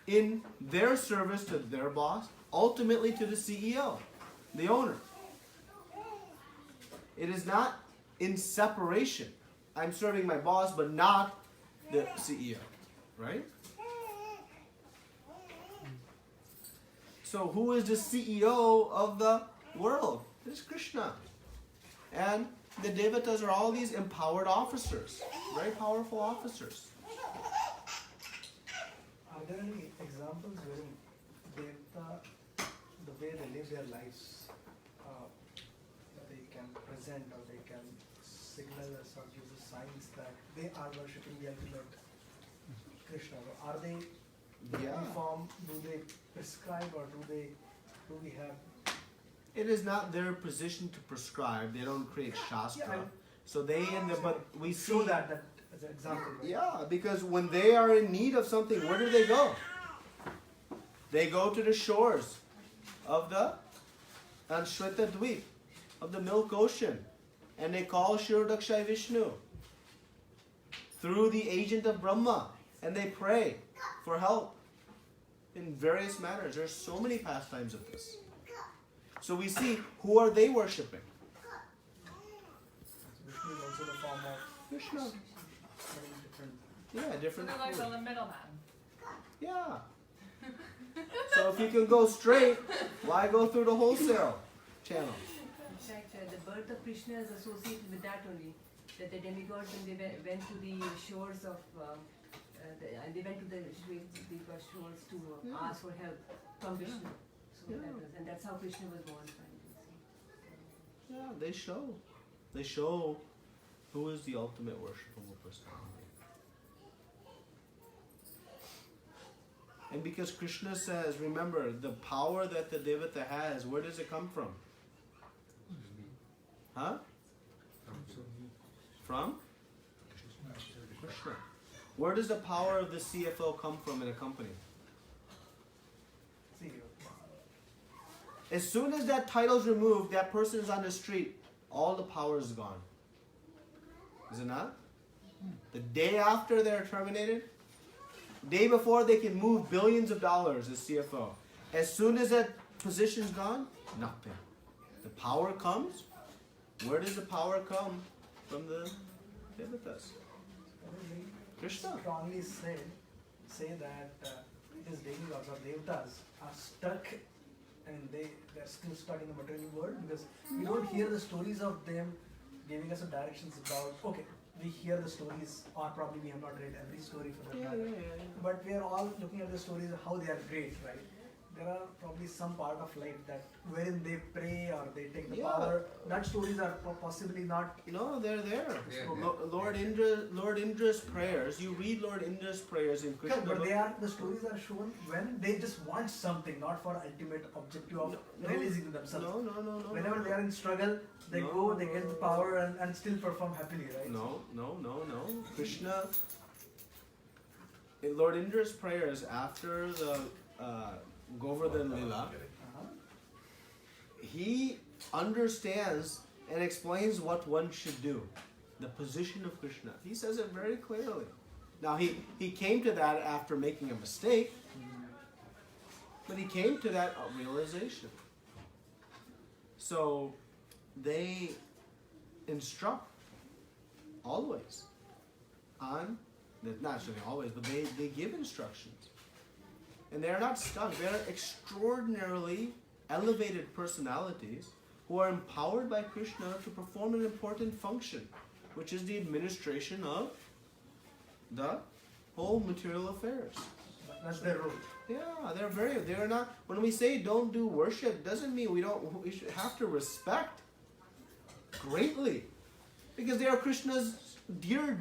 in their service to their boss, ultimately to the CEO, the owner, it is not in separation. I'm serving my boss but not the CEO, right? So who is the CEO of the world? It is Krishna. And the devatas are all these empowered officers, very powerful officers. Are there any examples wherein devata, the way they live their lives, they can present or they can signal us or give us signs that they are worshipping the ultimate Krishna? Are they uniform? Do they prescribe or do we have? It is not their position to prescribe. They don't create shastra. So they but we see show that as an example. Right? Yeah, because when they are in need of something, where do they go? They go to the shores of the Shweta Dweep, of the Milk Ocean, and they call Shirodakshai Vishnu through the agent of Brahma, and they pray for help in various manners. There's so many pastimes of this. So we see, who are they worshipping? Vishnu is also the form of Krishna. different. Yeah, So different. they're like food. the middleman. Yeah. So if you can go straight, why go through the wholesale channel? In fact, the birth of Krishna is associated with that only. That the demigods, when they went to the shores of, they went to the shores to ask for help from Vishnu. So that was, and that's how Krishna was born. Yeah, they show who is the ultimate worshipable personality. And because Krishna says, remember, the power that the devata has, where does it come from? Huh? From? Krishna. Where does the power of the CFO come from in a company? As soon as that title is removed, that person is on the street, all the power is gone. Is it not? The day after they're terminated, day before they can move billions of dollars as CFO. As soon as that position's gone, nothing. The power comes. Where does the power come? From the devatas. Krishna. Strongly say that these demigods or devatas are stuck. I mean, they're still stuck in the material world because we don't hear the stories of them giving us directions about, okay, we hear the stories, or probably we have not read every story for that matter. But we are all looking at the stories of how they are great, right? There are probably some part of life that wherein they pray or they take the power. That stories are possibly not. No, they're there. Yeah. Lord Indra's prayers. You read Lord Indra's prayers in Krishna. But the stories are shown when they just want something, not for ultimate objective of realizing themselves. No. Whenever they are in struggle, they go, they get the power and still perform happily, right? No. Krishna, in Lord Indra's prayers after the Govardhan Lila, he understands and explains what one should do, the position of Krishna. He says it very clearly. Now he came to that after making a mistake, but he came to that realization. So they instruct always on, not necessarily always, but they give instructions. And they are not stuck. They are extraordinarily elevated personalities who are empowered by Krishna to perform an important function, which is the administration of the whole material affairs. That's their role. Yeah, they are not, when we say don't do worship, doesn't mean we should have to respect greatly. Because they are Krishna's dear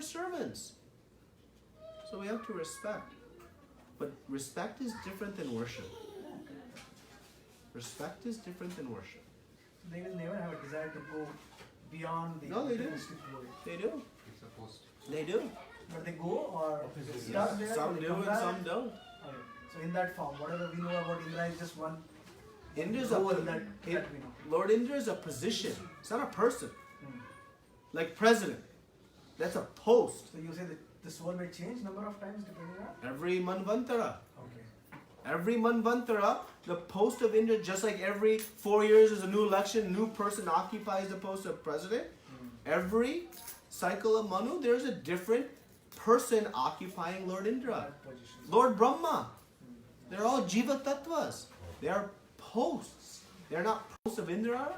servants. So we have to respect. But respect is different than worship. Respect is different than worship. They will never have a desire to go beyond the No, they do. materialistic world. They do. It's supposed. They do. But they go or start there. Some they do come and back. some don't. Okay. So in that form, whatever we know about Indra is just one Indra's role that we know. Lord Indra is a position. It's not a person. Like president. That's a post. So you say that this one may change number of times depending on? Every manvantara. Okay. Every manvantara, the post of Indra, just like every 4 years is a new election, new person occupies the post of president. Every cycle of Manu, there's a different person occupying Lord Indra. That position. Lord Brahma. They're all Jiva Tattvas. They are posts. They're not posts of Indra.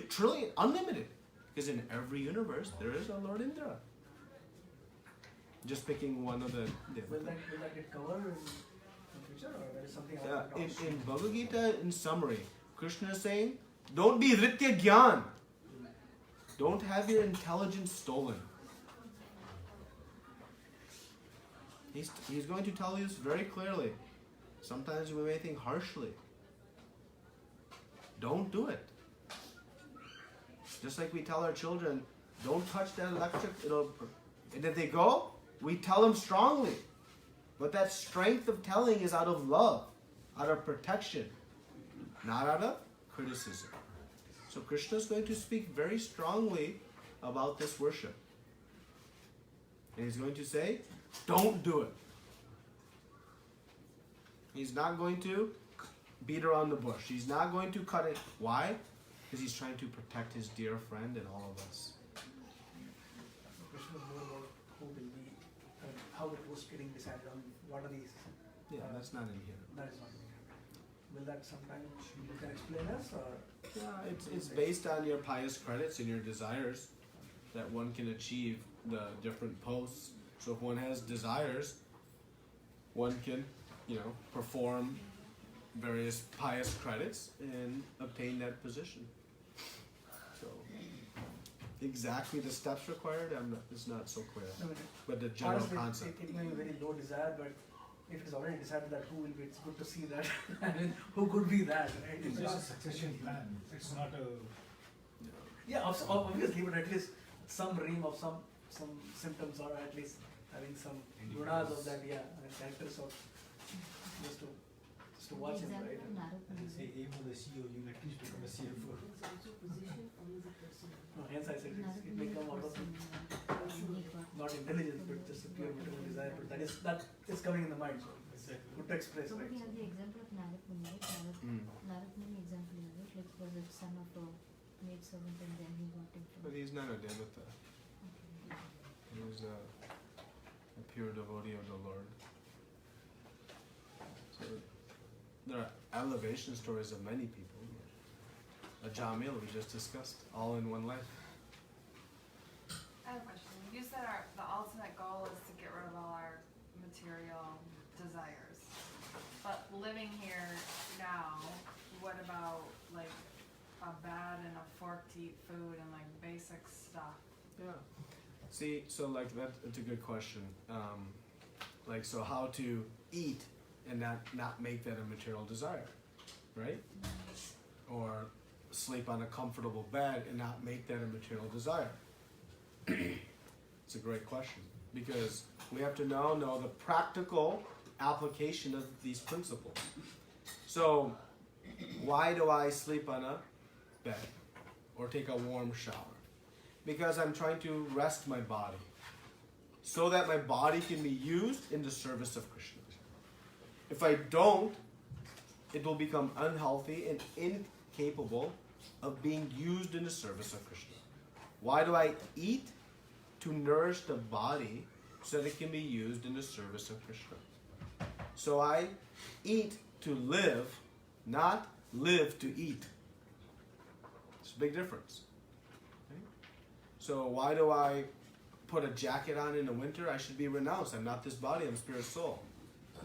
Trillion, unlimited. Because in every universe, there is a Lord Indra. Just picking one of the... Will that get covered in future, or there is something else? In Bhagavad Gita, in summary, Krishna is saying, don't be Ritya Gyan. Don't have your intelligence stolen. He's going to tell you this very clearly. Sometimes we may think harshly. Don't do it. Just like we tell our children, don't touch that electric, and if they go, we tell them strongly. But that strength of telling is out of love, out of protection, not out of criticism. So Krishna is going to speak very strongly about this worship. And he's going to say, don't do it. He's not going to beat around the bush. He's not going to cut it. Why? Because he's trying to protect his dear friend and all of us. Question is more about who will be, how the post getting decided on, what are these? Yeah, that's not in here. That is not in here. Will that sometime you can explain us, or? Yeah, it's based on your pious credits and your desires that one can achieve the different posts. So if one has desires, one can, perform various pious credits and obtain that position. So exactly the steps required, it's not so clear. But the general honestly, concept. It may be very low desire, but if it's already decided that who will be, it's good to see that. I mean, who could be that, right? It's just a succession plan. It's not a. Yeah, obviously, but at least some realm of some symptoms, or at least having some gunas of that, characters of just to watch him, right? Say aim of the CEO, you at least become a CFO. No, hence I said it may come out of not intelligence, but just a pure material desire. But that is coming in the mind, so it's good to express, So right? we have the example of Narad Muni, right? Narad Muni example, right? Like was the son of a maid servant and then he got him from... But he's not a devata. He was a pure devotee of the Lord. So there are elevation stories of many people. A Jamil we just discussed, all in one life. I have a question. You said the ultimate goal is to get rid of all our material desires. But living here now, what about like a bed and a fork to eat food and like basic stuff? Yeah. See, so like that's a good question. So how to eat and not make that a material desire, right? Or sleep on a comfortable bed and not make that a material desire. It's a great question because we have to now know the practical application of these principles. So why do I sleep on a bed or take a warm shower? Because I'm trying to rest my body so that my body can be used in the service of Krishna. If I don't, it will become unhealthy and incapable of being used in the service of Krishna. Why do I eat? To nourish the body so that it can be used in the service of Krishna. So I eat to live, not live to eat. It's a big difference. Okay? So why do I put a jacket on in the winter? I should be renounced. I'm not this body, I'm spirit soul.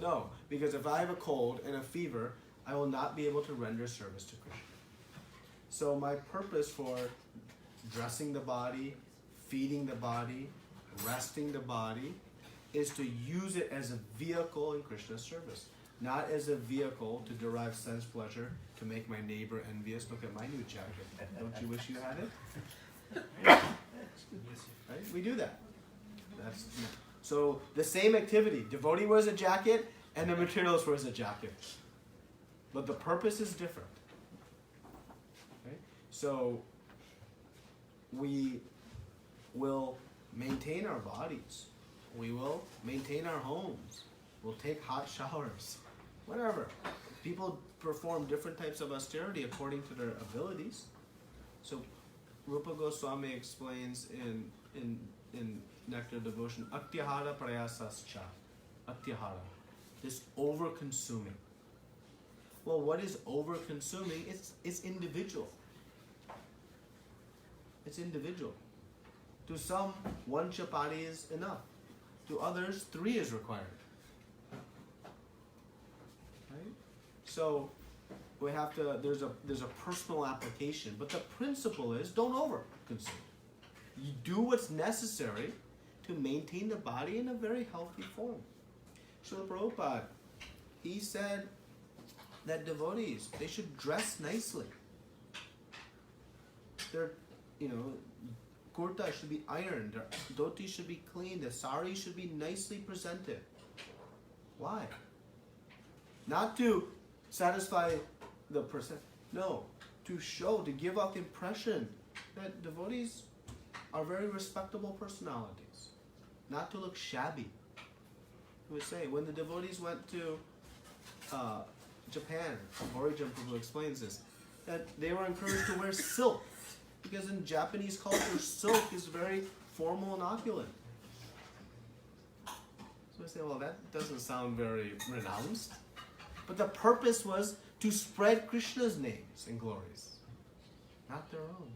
No, because if I have a cold and a fever, I will not be able to render service to Krishna. So my purpose for dressing the body, feeding the body, resting the body, is to use it as a vehicle in Krishna's service. Not as a vehicle to derive sense pleasure, to make my neighbor envious. Look at my new jacket. Don't you wish you had it? Right? We do that. So the same activity. Devotee wears a jacket and the materialist wears a jacket. But the purpose is different. Okay? So we will maintain our bodies. We will maintain our homes. We'll take hot showers. Whatever. People perform different types of austerity according to their abilities. So Rupa Goswami explains in Nectar Devotion, Atyahara prayasascha. Atyahara. This over-consuming. Well, what is over-consuming? It's individual. It's individual. To some, 1 chapati is enough. To others, 3 is required. Right? So we have to. There's a personal application, but the principle is don't over-consume. You do what's necessary to maintain the body in a very healthy form. Srila Prabhupada, he said that devotees, they should dress nicely. Their, kurta should be ironed, their dhoti should be clean, the sari should be nicely presented. Why? Not to satisfy the person, no, to show, to give off the impression that devotees are very respectable personalities, not to look shabby. We say when the devotees went to Japan, Origin Prabhu explains this, that they were encouraged to wear silk, because in Japanese culture, silk is very formal and opulent. So we say, well, that doesn't sound very renounced. But the purpose was to spread Krishna's names and glories, not their own.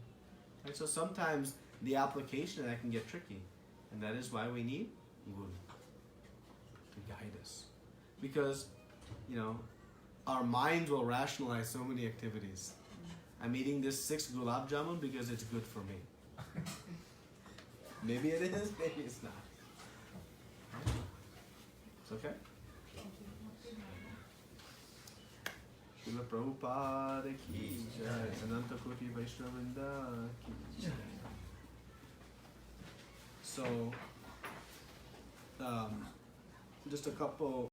Right? So sometimes the application of that can get tricky, and that is why we need Guru to guide us. Because, our minds will rationalize so many activities. I'm eating this 6 gulab jamun because it's good for me. Maybe it is, maybe it's not. It's okay? Srila Prabhupada ki jai, Sananta Koti Vaishnavinda ki jai. So, just a couple